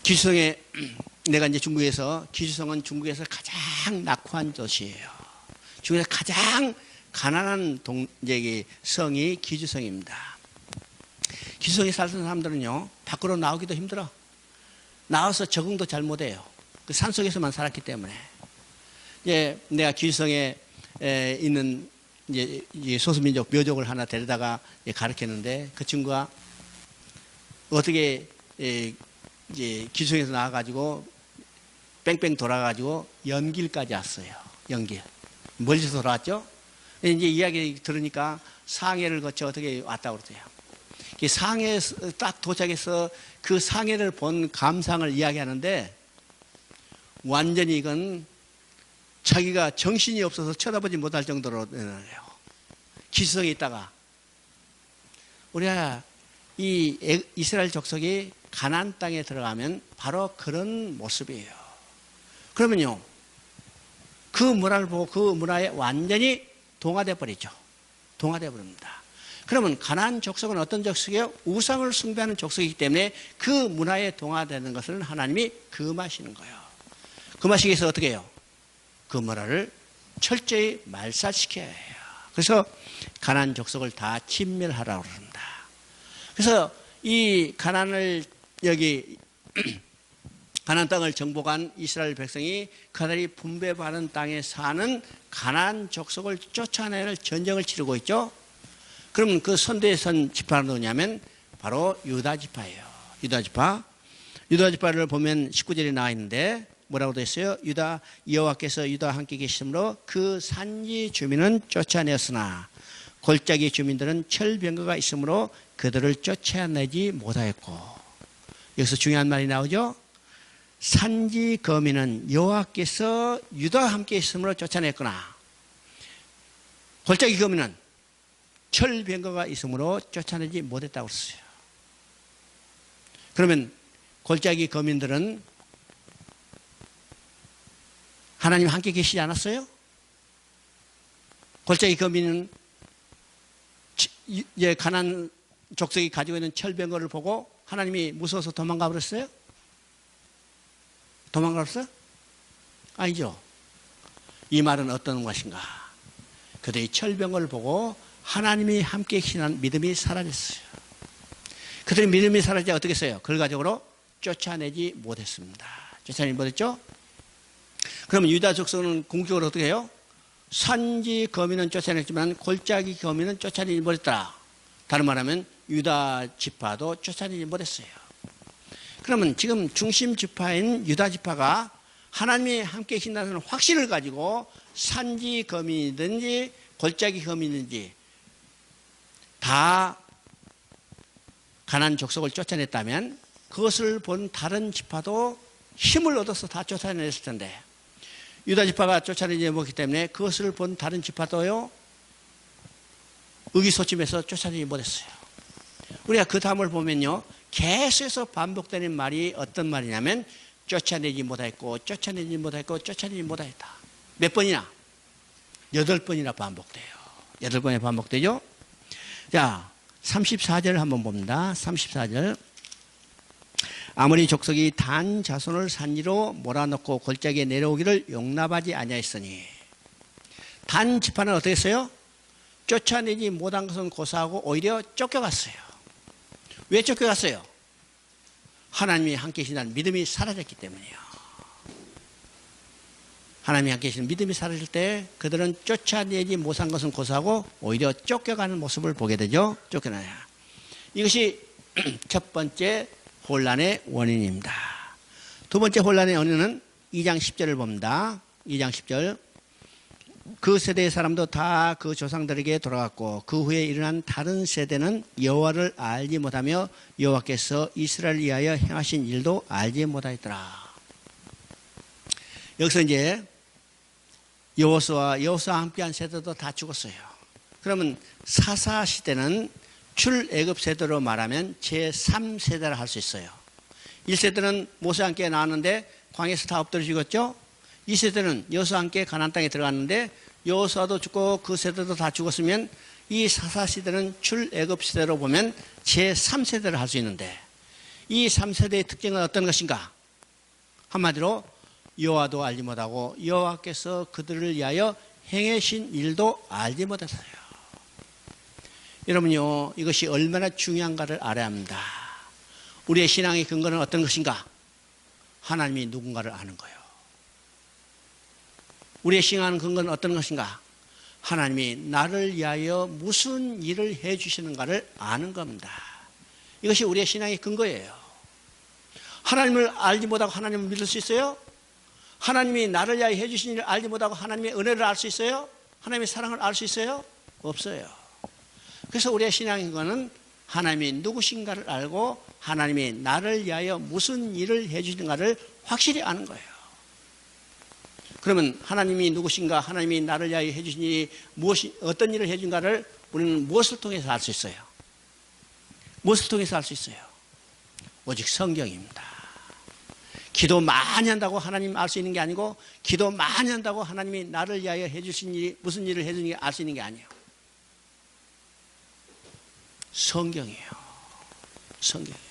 기주성에 내가 이제 중국에서 기주성은 중국에서 가장 낙후한 도시예요. 중국에서 가장 가난한 성이 기주성입니다. 기주성에 살던 사람들은요 밖으로 나오기도 힘들어. 나와서 적응도 잘 못해요. 그 산속에서만 살았기 때문에. 이제 내가 기주성에 있는 이제 소수민족 묘족을 하나 데려다가 가르쳤는데 그 친구가 어떻게 이제 기주성에서 나와가지고 뺑뺑 돌아가지고 연길까지 왔어요. 연길. 멀리서 돌아왔죠? 이제 이야기 들으니까 상해를 거쳐 어떻게 왔다고 그러대요. 상해에 딱 도착해서 그 상해를 본 감상을 이야기하는데 완전히 이건 자기가 정신이 없어서 쳐다보지 못할 정도로 기수성에 있다가 우리가 이 이스라엘 족속이 가나안 땅에 들어가면 바로 그런 모습이에요. 그러면요, 그 문화를 보고 그 문화에 완전히 동화돼 버리죠. 동화돼 버립니다. 그러면 가나안 족속은 어떤 족속이에요? 우상을 숭배하는 족속이기 때문에 그 문화에 동화되는 것을 하나님이 금하시는 거예요. 금하시기 위해서 어떻게 해요? 그 문화를 철저히 말살시켜야 해요. 그래서 가나안 족속을 다 진멸하라고 그럽니다. 그래서 이 가나안을 여기 가나안 땅을 정복한 이스라엘 백성이 그들이 분배받은 땅에 사는 가나안 족속을 쫓아내는 전쟁을 치르고 있죠. 그러면 그 선대에 선 지파는 누구냐면 바로 유다 지파예요. 유다 지파. 유다 지파를 보면 19절에 나와 있는데 뭐라고 되어 있어요? 유다 여호와께서 유다와 함께 계심으로 그 산지 주민은 쫓아내었으나 골짜기 주민들은 철병거가 있으므로 그들을 쫓아내지 못하였고, 여기서 중요한 말이 나오죠. 산지 거민은 여호와께서 유다와 함께 있으므로 쫓아냈거나 골짜기 거민은 철병거가 있으므로 쫓아내지 못했다고 했어요. 그러면 골짜기 거민들은 하나님 함께 계시지 않았어요? 골짜기 거민은 가나안 족속이 가지고 있는 철병거를 보고 하나님이 무서워서 도망가 버렸어요? 도망가 버렸어요? 아니죠. 이 말은 어떤 것인가? 그들이 철병거를 보고 하나님이 함께 계시는 믿음이 사라졌어요. 그들의 믿음이 사라지자 어떻게 했어요? 결과적으로 쫓아내지 못했습니다. 쫓아내지 못했죠? 그러면 유다 족속은 공격을 어떻게 해요? 산지 거민은 쫓아냈지만 골짜기 거민은 쫓아내지 못했다. 다른 말하면 유다 지파도 쫓아내지 못했어요. 그러면 지금 중심 지파인 유다 지파가 하나님이 함께 계신다는 확신을 가지고 산지 거민이든지 골짜기 거민이든지 다 가나안 족속을 쫓아냈다면 그것을 본 다른 지파도 힘을 얻어서 다 쫓아냈을 텐데, 유다 지파가 쫓아내지 못했기 때문에 그것을 본 다른 지파도요 의기소침해서 쫓아내지 못했어요. 우리가 그 다음을 보면요 계속해서 반복되는 말이 어떤 말이냐면 쫓아내지 못했고 쫓아내지 못했고 쫓아내지 못했다. 몇 번이나? 8번이나 반복돼요. 8번이 반복되죠. 자, 34절 한번 봅니다. 34절. 아무리 족속이 단 자손을 산지로 몰아넣고 골짜기에 내려오기를 용납하지 아니하였으니, 단 지파는 어떻게 했어요? 쫓아내지 못한 것은 고사하고 오히려 쫓겨갔어요. 왜 쫓겨갔어요? 하나님이 함께 계신다는 믿음이 사라졌기 때문이에요. 하나님이 함께 계시는 믿음이 사라질 때 그들은 쫓아내지 못한 것은 고사하고 오히려 쫓겨가는 모습을 보게 되죠. 쫓겨나요. 이것이 첫 번째 혼란의 원인입니다. 두 번째 혼란의 원인은 2장 10절을 봅니다. 2장 10절. 그 세대의 사람도 다 그 조상들에게 돌아갔고 그 후에 일어난 다른 세대는 여호와를 알지 못하며 여호와께서 이스라엘을 위하여 행하신 일도 알지 못하였더라. 여기서 이제 여호수아와 함께한 세대도 다 죽었어요. 그러면 사사 시대는 출애굽 세대로 말하면 제3세대라 할 수 있어요. 1세대는 모세와 함께 나왔는데 광야에서 다 엎드려 죽었죠. 2세대는 여호수아와 함께 가나안 땅에 들어갔는데 여호수아도 죽고 그 세대도 다 죽었으면 이 사사 시대는 출애굽 시대로 보면 제3세대를 할 수 있는데, 이 3세대의 특징은 어떤 것인가? 한마디로 여호와도 알지 못하고 여호와께서 그들을 위하여 행하신 일도 알지 못했어요. 여러분요, 이것이 얼마나 중요한가를 알아야 합니다. 우리의 신앙의 근거는 어떤 것인가? 하나님이 누군가를 아는 거예요. 우리의 신앙의 근거는 어떤 것인가? 하나님이 나를 위하여 무슨 일을 해 주시는가를 아는 겁니다. 이것이 우리의 신앙의 근거예요. 하나님을 알지 못하고 하나님을 믿을 수 있어요? 하나님이 나를 위하여 해 주신 일을 알지 못하고 하나님의 은혜를 알 수 있어요? 하나님의 사랑을 알 수 있어요? 없어요. 그래서 우리의 신앙의 근거는 하나님이 누구신가를 알고 하나님이 나를 위하여 무슨 일을 해 주시는가를 확실히 아는 거예요. 그러면 하나님이 누구신가, 하나님이 나를 위하여 해 주신 일이 무엇이, 어떤 일을 해 준가를 우리는 무엇을 통해서 알 수 있어요? 무엇을 통해서 알 수 있어요? 오직 성경입니다. 기도 많이 한다고 하나님 알 수 있는 게 아니고, 기도 많이 한다고 하나님이 나를 위하여 해주신 일이 무슨 일을 해주는지 알 수 있는 게 아니에요. 성경이에요. 성경이에요.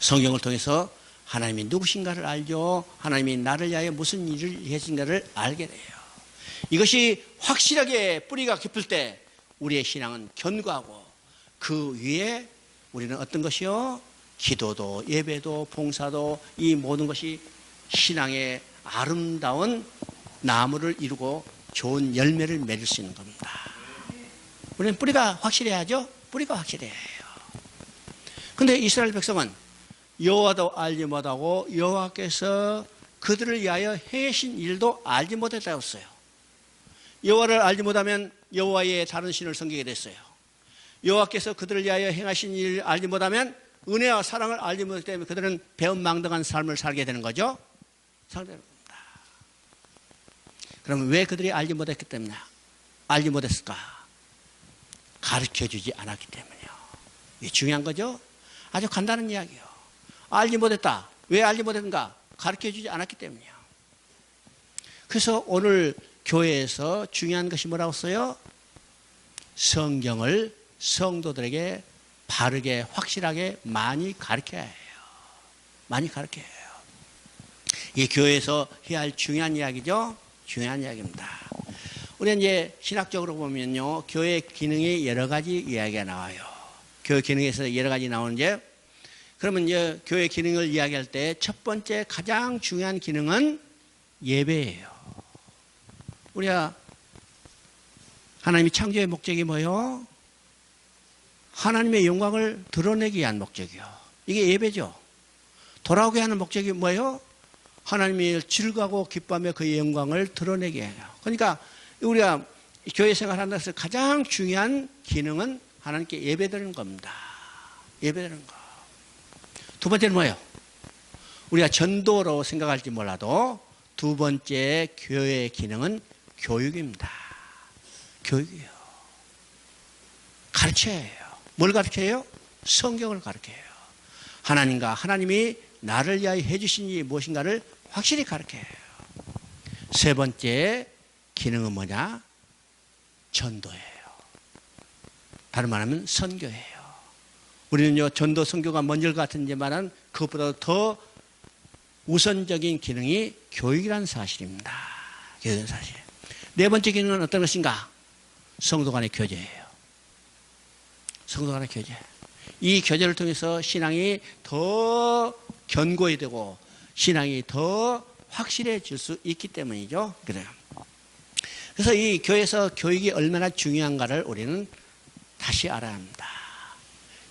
성경을 통해서 하나님이 누구신가를 알죠. 하나님이 나를 위하여 무슨 일을 해주신가를 알게 돼요. 이것이 확실하게 뿌리가 깊을 때 우리의 신앙은 견고하고, 그 위에 우리는 어떤 것이요? 기도도 예배도 봉사도 이 모든 것이 신앙의 아름다운 나무를 이루고 좋은 열매를 맺을 수 있는 겁니다. 우리는 뿌리가 확실해야죠. 뿌리가 확실해야 해요. 그런데 이스라엘 백성은 여호와도 알지 못하고 여호와께서 그들을 위하여 행하신 일도 알지 못했다고 했어요. 여호와를 알지 못하면 여호와의 다른 신을 섬기게 됐어요. 여호와께서 그들을 위하여 행하신 일을 알지 못하면 은혜와 사랑을 알지 못하기 때문에 그들은 배은망덕한 삶을 살게 되는 거죠. 상대로 봅니다. 그러면 왜 그들이 알지 못했기 때문에 알지 못했을까? 가르쳐주지 않았기 때문이요. 이게 중요한 거죠. 아주 간단한 이야기예요. 알지 못했다. 왜 알지 못했는가? 가르쳐주지 않았기 때문이요. 그래서 오늘 교회에서 중요한 것이 뭐라고 써요? 성경을 성도들에게 바르게 확실하게 많이 가르쳐야 해요. 많이 가르쳐야 해요. 이게 교회에서 해야 할 중요한 이야기죠. 중요한 이야기입니다. 우리는 이제 신학적으로 보면요, 교회 기능이 여러 가지 이야기가 나와요. 교회 기능에서 여러 가지 나오는데, 그러면 이제 교회 기능을 이야기할 때 첫 번째 가장 중요한 기능은 예배예요. 우리가 하나님이 창조의 목적이 뭐예요? 하나님의 영광을 드러내기 위한 목적이요. 이게 예배죠. 돌아오게 하는 목적이 뭐예요? 하나님이 즐거워하고 기뻐하며 그의 영광을 드러내게 해요. 그러니까 우리가 교회 생활한다고 해서 가장 중요한 기능은 하나님께 예배드리는 겁니다. 예배드리는 거. 두 번째는 뭐예요? 우리가 전도로 생각할지 몰라도 두 번째 교회의 기능은 교육입니다. 교육이요. 가르쳐야 해요. 뭘 가르쳐요? 성경을 가르쳐요. 하나님과 하나님이 나를 위하여 해주신 일이 무엇인가를 확실히 가르쳐요. 세 번째 기능은 뭐냐? 전도예요. 다른 말하면 선교예요. 우리는요, 전도 선교가 먼저 같은지만은 그것보다 더 우선적인 기능이 교육이라는 사실입니다. 교육이라는 사실. 네 번째 기능은 어떤 것인가? 성도 간의 교제예요. 성도 간의 교제. 이 교제를 통해서 신앙이 더 견고히 되고 신앙이 더 확실해질 수 있기 때문이죠. 그래요. 그래서 이 교회에서 교육이 얼마나 중요한가를 우리는 다시 알아야 합니다.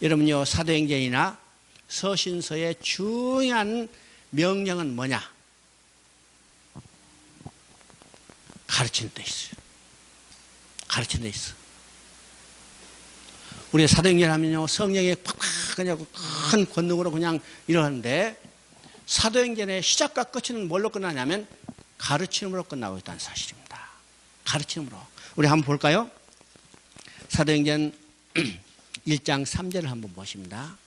여러분요, 사도행전이나 서신서의 중요한 명령은 뭐냐? 가르치는 데 있어요. 가르치는 데 있어. 우리 사도행전 하면요, 성령의 팍팍 그냥 큰 권능으로 그냥 일어나는데, 사도행전의 시작과 끝은 뭘로 끝나냐면 가르침으로 끝나고 있다는 사실입니다. 가르침으로. 우리 한번 볼까요? 사도행전 1장 3절을 한번 보십니다.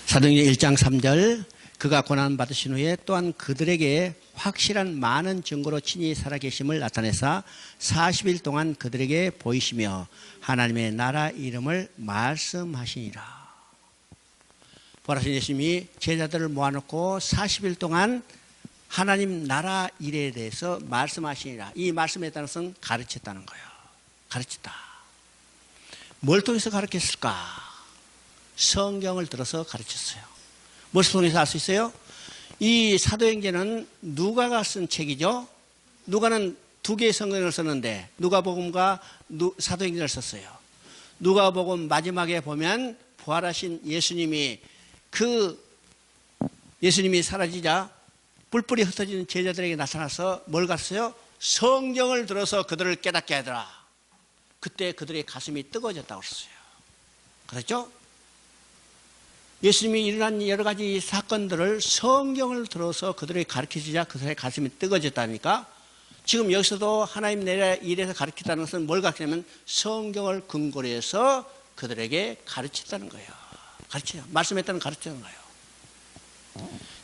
사도행전 1장 3절, 그가 고난받으신 후에 또한 그들에게 확실한 많은 증거로 친히 살아계심을 나타내사 40일 동안 그들에게 보이시며 하나님의 나라 이름을 말씀하시니라. 부활하신 예수님이 제자들을 모아놓고 40일 동안 하나님 나라 일에 대해서 말씀하시니라. 이 말씀에 따라서 가르쳤다는 거예요. 가르쳤다. 뭘 통해서 가르쳤을까? 성경을 들어서 가르쳤어요. 뭘 통해서 알 수 있어요? 이 사도행전은 누가가 쓴 책이죠. 누가는 두 개의 성경을 썼는데 누가복음과 사도행전을 썼어요. 누가복음 마지막에 보면 부활하신 예수님이 예수님이 사라지자 뿔뿔이 흩어지는 제자들에게 나타나서 뭘 갔어요? 성경을 들어서 그들을 깨닫게 하더라. 그때 그들의 가슴이 뜨거워졌다고 그랬어요. 그렇죠? 예수님이 일어난 여러 가지 사건들을 성경을 들어서 그들에게 가르치자 그들의 가슴이 뜨거워졌다니까. 지금 여기서도 하나님 내라 이래서 가르치다는 것은 뭘 가르치냐면 성경을 근거로 해서 그들에게 가르쳤다는 거예요. 가르쳐요. 말씀했다는 가르치는 거예요.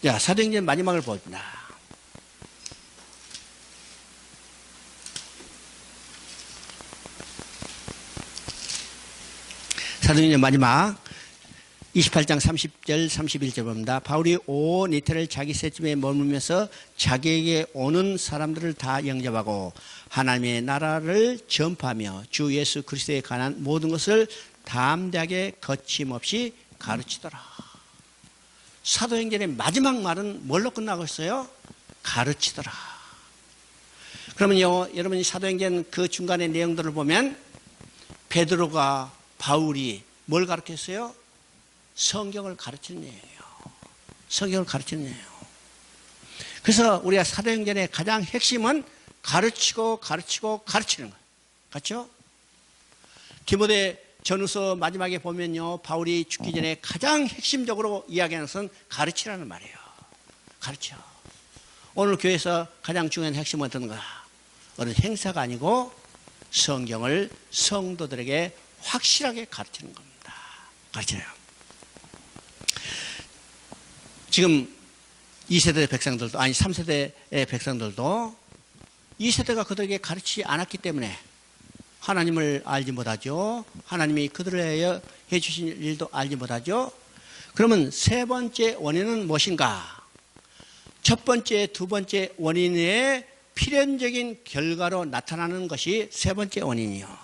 자, 사도행전 마지막을 봅니다. 사도행전 마지막 28장 30절 31절 봅니다. 바울이 온 이태를 자기 세집에 머물면서 자기에게 오는 사람들을 다 영접하고 하나님의 나라를 전파하며 주 예수 그리스도에 관한 모든 것을 담대하게 거침없이 가르치더라. 사도행전의 마지막 말은 뭘로 끝나고 있어요? 가르치더라. 그러면요, 여러분이 사도행전 그 중간의 내용들을 보면 베드로가 바울이 뭘 가르쳤어요? 성경을 가르치는 얘기예요. 성경을 가르치는 얘기예요. 그래서 우리가 사도행전의 가장 핵심은 가르치고 가르치는 거예요. 그렇죠? 디모데 전후서 마지막에 보면요, 바울이 죽기 전에 가장 핵심적으로 이야기하는 것은 가르치라는 말이에요. 가르쳐. 오늘 교회에서 가장 중요한 핵심은 어떤 거야? 어떤 행사가 아니고 성경을 성도들에게 확실하게 가르치는 겁니다. 가르쳐요. 지금 2세대 백성들도, 아니 3세대의 백성들도 2세대가 그들에게 가르치지 않았기 때문에 하나님을 알지 못하죠. 하나님이 그들에게 해주신 일도 알지 못하죠. 그러면 세 번째 원인은 무엇인가? 첫 번째, 두 번째 원인의 필연적인 결과로 나타나는 것이 세 번째 원인이요.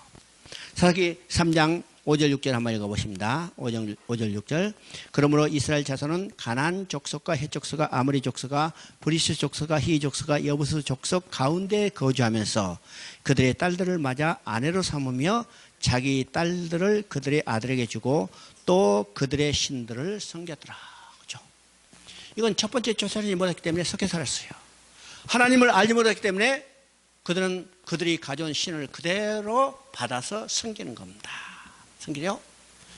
사사기 3장 5절 6절 한번 읽어보십니다. 5절 6절. 그러므로 이스라엘 자손은 가나안 족속과 헷 족속과 아모리 족속과 브리스 족속과 히 족속과 여부스 족속 가운데 거주하면서 그들의 딸들을 맞아 아내로 삼으며 자기 딸들을 그들의 아들에게 주고 또 그들의 신들을 섬겼더라. 그렇죠? 이건 첫 번째 조사를 못했기 때문에 섞여 살았어요. 하나님을 알지 못했기 때문에 그들은 그들이 가져온 신을 그대로 받아서 섬기는 겁니다. 섬기죠?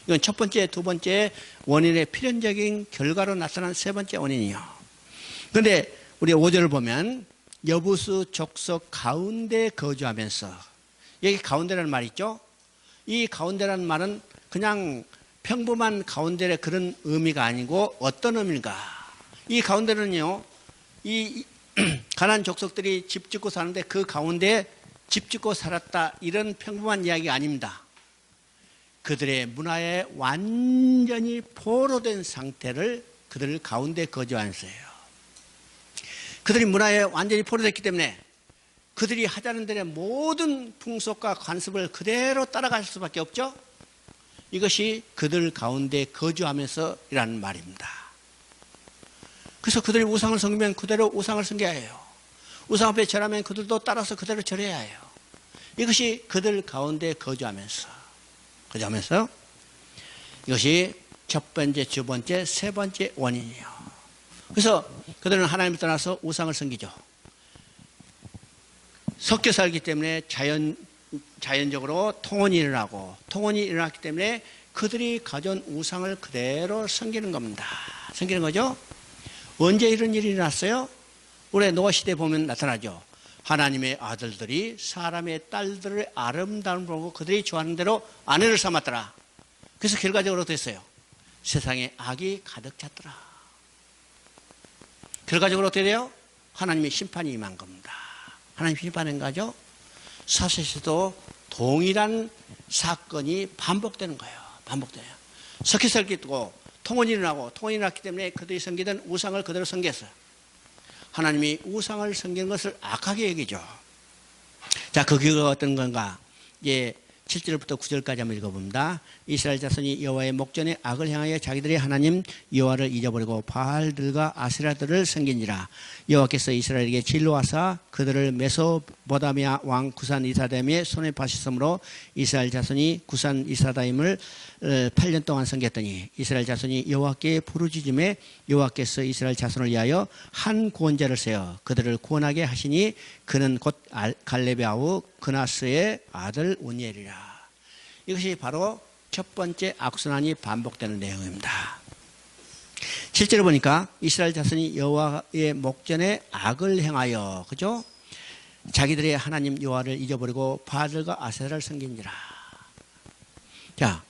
이건 첫 번째, 두 번째 원인의 필연적인 결과로 나타난 세 번째 원인이요. 그런데 우리 5절을 보면 여부수 족속 가운데 거주하면서, 여기 가운데라는 말이 있죠? 이 가운데라는 말은 그냥 평범한 가운데의 그런 의미가 아니고 어떤 의미인가? 이 가운데는요, 이 가나안 족속들이 집 짓고 사는데 그 가운데 집 짓고 살았다, 이런 평범한 이야기가 아닙니다. 그들의 문화에 완전히 포로된 상태를 그들 가운데 거주하면서요. 그들이 문화에 완전히 포로됐기 때문에 그들이 하자는 대로 모든 풍속과 관습을 그대로 따라갈 수밖에 없죠. 이것이 그들 가운데 거주하면서 이라는 말입니다. 그래서 그들이 우상을 섬기면 그대로 우상을 섬겨야 해요. 우상 앞에 절하면 그들도 따라서 그대로 절해야 해요. 이것이 그들 가운데 거주하면서 이것이 첫 번째, 두 번째, 세 번째 원인이에요. 그래서 그들은 하나님을 떠나서 우상을 섬기죠. 섞여 살기 때문에 자연적으로 통혼이 일어나고, 통혼이 일어났기 때문에 그들이 가져온 우상을 그대로 섬기는 겁니다. 섬기는 거죠. 언제 이런 일이 일어났어요? 올해 노아 시대에 보면 나타나죠. 하나님의 아들들이 사람의 딸들의 아름다움을 보고 그들이 좋아하는 대로 아내를 삼았더라. 그래서 결과적으로 됐어요. 세상에 악이 가득 찼더라. 결과적으로 어떻게 돼요? 하나님의 심판이 임한 겁니다. 하나님 심판인 거죠. 사세에서도 동일한 사건이 반복되는 거예요. 반복돼요. 섞여 살기 있고 통혼이 일어나고, 통혼이 일어났기 때문에 그들이 섬기던 우상을 그대로 섬겼어요. 하나님이 우상을 섬기는 것을 악하게 여기죠. 자, 그 결과가 어떤 건가? 예, 7절부터 9절까지 한번 읽어봅니다. 이스라엘 자손이 여호와의 목전에 악을 향하여 자기들의 하나님 여호와를 잊어버리고 바알들과 아세라들을 섬긴지라. 여호와께서 이스라엘에게 진노하사 그들을 메소보다미아 왕 구산 이사다임의 손에 파셨으므로 이스라엘 자손이 구산 이사다임을 8년 동안 섬겼더니 이스라엘 자손이 여호와께 부르짖음에 여호와께서 이스라엘 자손을 위하여 한 구원자를 세워 그들을 구원하게 하시니 그는 곧 갈렙의 아우 그나스의 아들 온니엘이라. 이것이 바로 첫 번째 악순환이 반복되는 내용입니다. 실제로 보니까 이스라엘 자손이 여호와의 목전에 악을 행하여, 그죠? 자기들의 하나님 여호와를 잊어버리고 바알과 아세라를 섬긴지라. 자,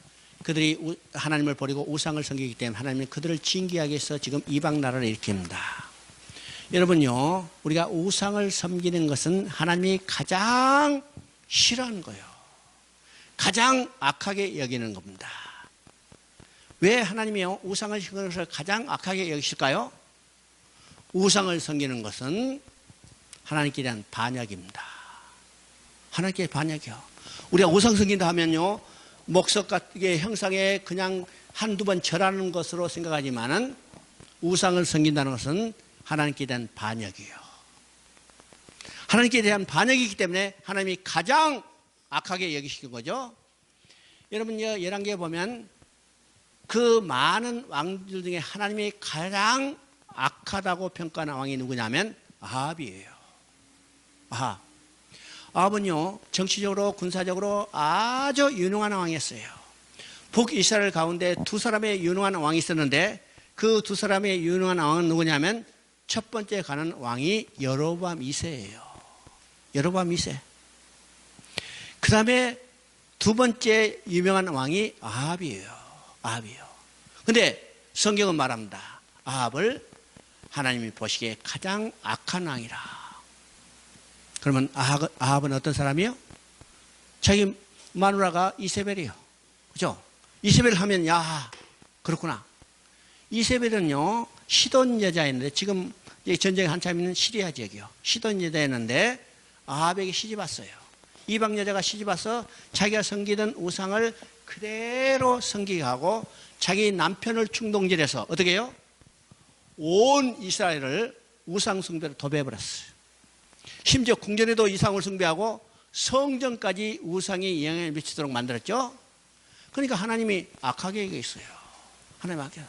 그들이 하나님을 버리고 우상을 섬기기 때문에 하나님은 그들을 징계하기 위해서 지금 이방 나라를 일으킵니다. 여러분요, 우리가 우상을 섬기는 것은 하나님이 가장 싫어하는 거예요. 가장 악하게 여기는 겁니다. 왜 하나님이요 우상을 섬기는 것을 가장 악하게 여기실까요? 우상을 섬기는 것은 하나님께 대한 반역입니다. 하나님께 반역이요. 우리가 우상 섬긴다 하면요, 목석 같은 형상에 그냥 한두 번 절하는 것으로 생각하지만은 우상을 섬긴다는 것은 하나님께 대한 반역이에요. 하나님께 대한 반역이기 때문에 하나님이 가장 악하게 여기시는 거죠. 여러분, 열왕기에 보면 그 많은 왕들 중에 하나님이 가장 악하다고 평가하는 왕이 누구냐면 아합이에요. 아합은요, 정치적으로 군사적으로 아주 유능한 왕이었어요. 북이스라엘 가운데 두 사람의 유능한 왕이 있었는데 그 두 사람의 유능한 왕은 누구냐면 첫 번째 가는 왕이 여로보암 2세예요. 여로보암 2세. 그 다음에 두 번째 유명한 왕이 아합이에요. 근데 성경은 말합니다. 아합을 하나님이 보시기에 가장 악한 왕이라. 그러면 아합은 어떤 사람이요? 자기 마누라가 이세벨이요. 그죠? 이세벨 하면, 야, 그렇구나. 이세벨은요, 시돈 여자였는데, 지금 전쟁이 한참 있는 시리아 지역이요. 시돈 여자였는데, 아합에게 시집왔어요. 이방 여자가 시집와서 자기가 섬기던 우상을 그대로 섬기게 하고, 자기 남편을 충동질해서, 어떻게 해요? 온 이스라엘을 우상 숭배로 도배해버렸어요. 심지어 궁전에도 이상을 숭배하고 성전까지 우상에 영향을 미치도록 만들었죠. 그러니까 하나님이 악하게 여기있어요. 하나님 악하게.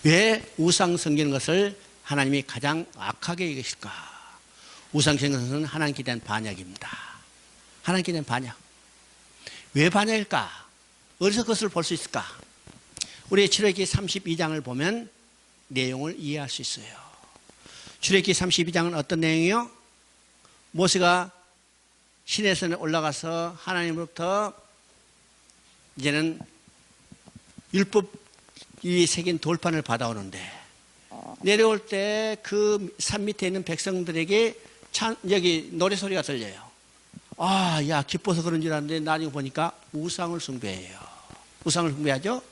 왜 우상 섬기는 것을 하나님이 가장 악하게 여기실까? 우상 섬기는 것은 하나님께 대한 반역입니다. 하나님께 대한 반역. 왜 반역일까? 어디서 그것을 볼 수 있을까? 우리 출애굽기 32장을 보면 내용을 이해할 수 있어요. 출애굽기 32장은 어떤 내용이요? 모세가 시내산에 올라가서 하나님으로부터 이제는 율법이 새긴 돌판을 받아오는데 내려올 때 그 산 밑에 있는 백성들에게 여기 노래소리가 들려요. 아, 야, 기뻐서 그런 줄 알았는데 나중에 보니까 우상을 숭배해요. 우상을 숭배하죠?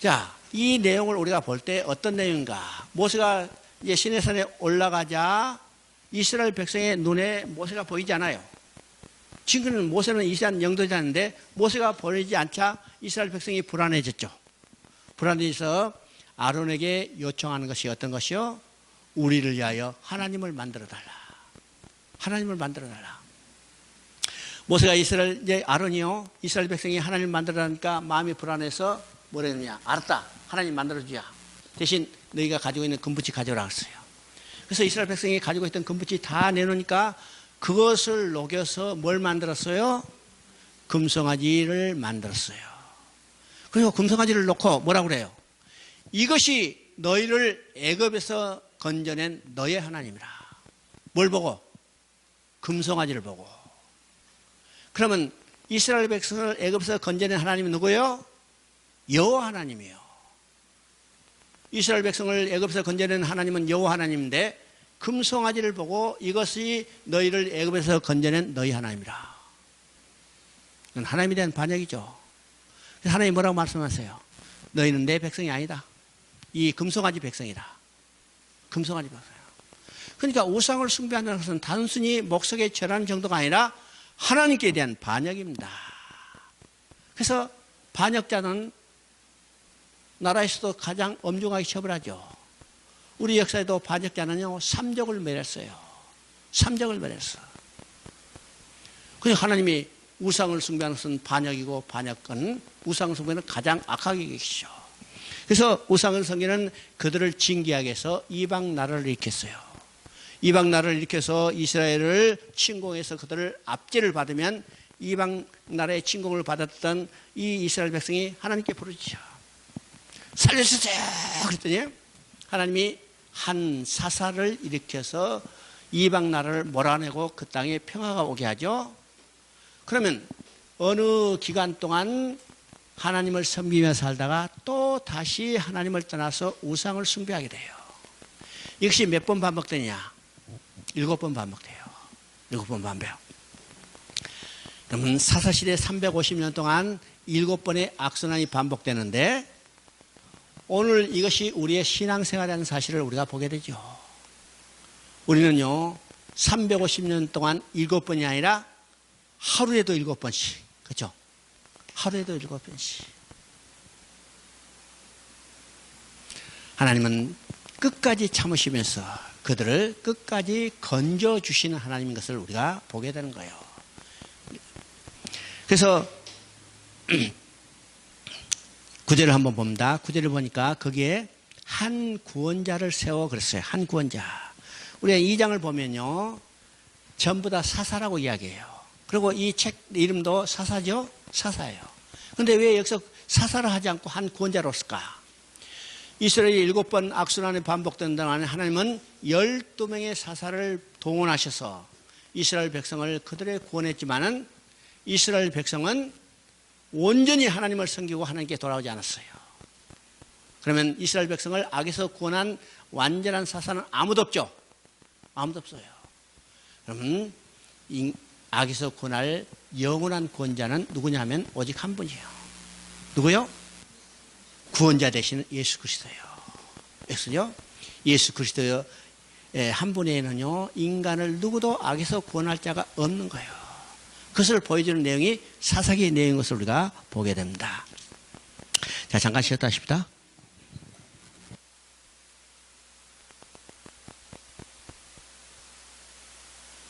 자, 이 내용을 우리가 볼 때 어떤 내용인가? 모세가 이제 시내산에 올라가자 이스라엘 백성의 눈에 모세가 보이지 않아요. 지금은 모세는 이스라엘 영도자인데 모세가 보이지 않자 이스라엘 백성이 불안해졌죠. 불안해져서 아론에게 요청하는 것이 어떤 것이요? 우리를 위하여 하나님을 만들어달라. 하나님을 만들어달라. 모세가 아론이요, 이스라엘 백성이 하나님을 만들어달라니까 마음이 불안해서 뭐라 했느냐? 알았다. 하나님 만들어주자. 대신 너희가 가지고 있는 금붙이 가져오라 했어요. 그래서 이스라엘 백성이 가지고 있던 금붙이 다 내놓으니까 그것을 녹여서 뭘 만들었어요? 금송아지를 만들었어요. 그리고 금송아지를 놓고 뭐라고 그래요? 이것이 너희를 애굽에서 건져낸 너의 하나님이라. 뭘 보고? 금송아지를 보고. 그러면 이스라엘 백성을 애굽에서 건져낸 하나님이 누구예요? 여호와 하나님이에요. 이스라엘 백성을 애굽에서 건져낸 하나님은 여호와 하나님인데 금송아지를 보고 이것이 너희를 애굽에서 건져낸 너희 하나님이라. 이건 하나님에 대한 반역이죠. 하나님이 뭐라고 말씀하세요? 너희는 내 백성이 아니다. 이 금송아지 백성이다. 금송아지 백성. 그러니까 우상을 숭배한다는 것은 단순히 목석에 절하는 정도가 아니라 하나님께 대한 반역입니다. 그래서 반역자는 나라에서도 가장 엄중하게 처벌하죠. 우리 역사에도 반역자는요, 삼적을 매렸어요. 삼적을 매렸어. 그래서 하나님이 우상을 숭배하는 것은 반역이고 반역은 우상을 숭배는 가장 악하게 계시죠. 그래서 우상을 섬기는 그들을 징계하기 위해서 이방 나라를 일으켰어요. 이방 나라를 일으켜서 이스라엘을 침공해서 그들을 압제를 받으면 이방 나라의 침공을 받았던 이 이스라엘 백성이 하나님께 부르짖죠. 살려주세요. 그랬더니 하나님이 한 사사를 일으켜서 이방 나라를 몰아내고 그 땅에 평화가 오게 하죠. 그러면 어느 기간 동안 하나님을 섬기며 살다가 또 다시 하나님을 떠나서 우상을 숭배하게 돼요. 이것이 몇 번 반복되냐? 7번 반복돼요. 7번 반복. 그러면 사사시대 350년 동안 7번의 악순환이 반복되는데 오늘 이것이 우리의 신앙생활이라는 사실을 우리가 보게 되죠. 우리는요 350년 동안 7번이 아니라 하루에도 7번씩, 그렇죠? 하루에도 7번씩. 하나님은 끝까지 참으시면서 그들을 끝까지 건져주시는 하나님인 것을 우리가 보게 되는 거예요. 그래서 9절을 한번 봅니다. 9절을 보니까 거기에 한 구원자를 세워 그랬어요. 한 구원자. 우리가 2장을 보면요 전부 다 사사라고 이야기해요. 그리고 이 책 이름도 사사죠? 사사예요. 그런데 왜 여기서 사사를 하지 않고 한 구원자로 쓸까? 이스라엘이 7번 악순환이 반복된 동안 하나님은 12명의 사사를 동원하셔서 이스라엘 백성을 그들의 구원했지만은 이스라엘 백성은 온전히 하나님을 섬기고 하나님께 돌아오지 않았어요. 그러면 이스라엘 백성을 악에서 구원한 완전한 사사는 아무도 없죠. 아무도 없어요. 그러면 악에서 구원할 영원한 구원자는 누구냐면 오직 한 분이에요. 누구요? 구원자 되시는 예수 그리스도예요. 예수 그리스도 한 분에는요 인간을 누구도 악에서 구원할 자가 없는 거예요. 그것을 보여주는 내용이 사사기의 내용인 것을 우리가 보게 됩니다. 자, 잠깐 쉬었다 하십시다.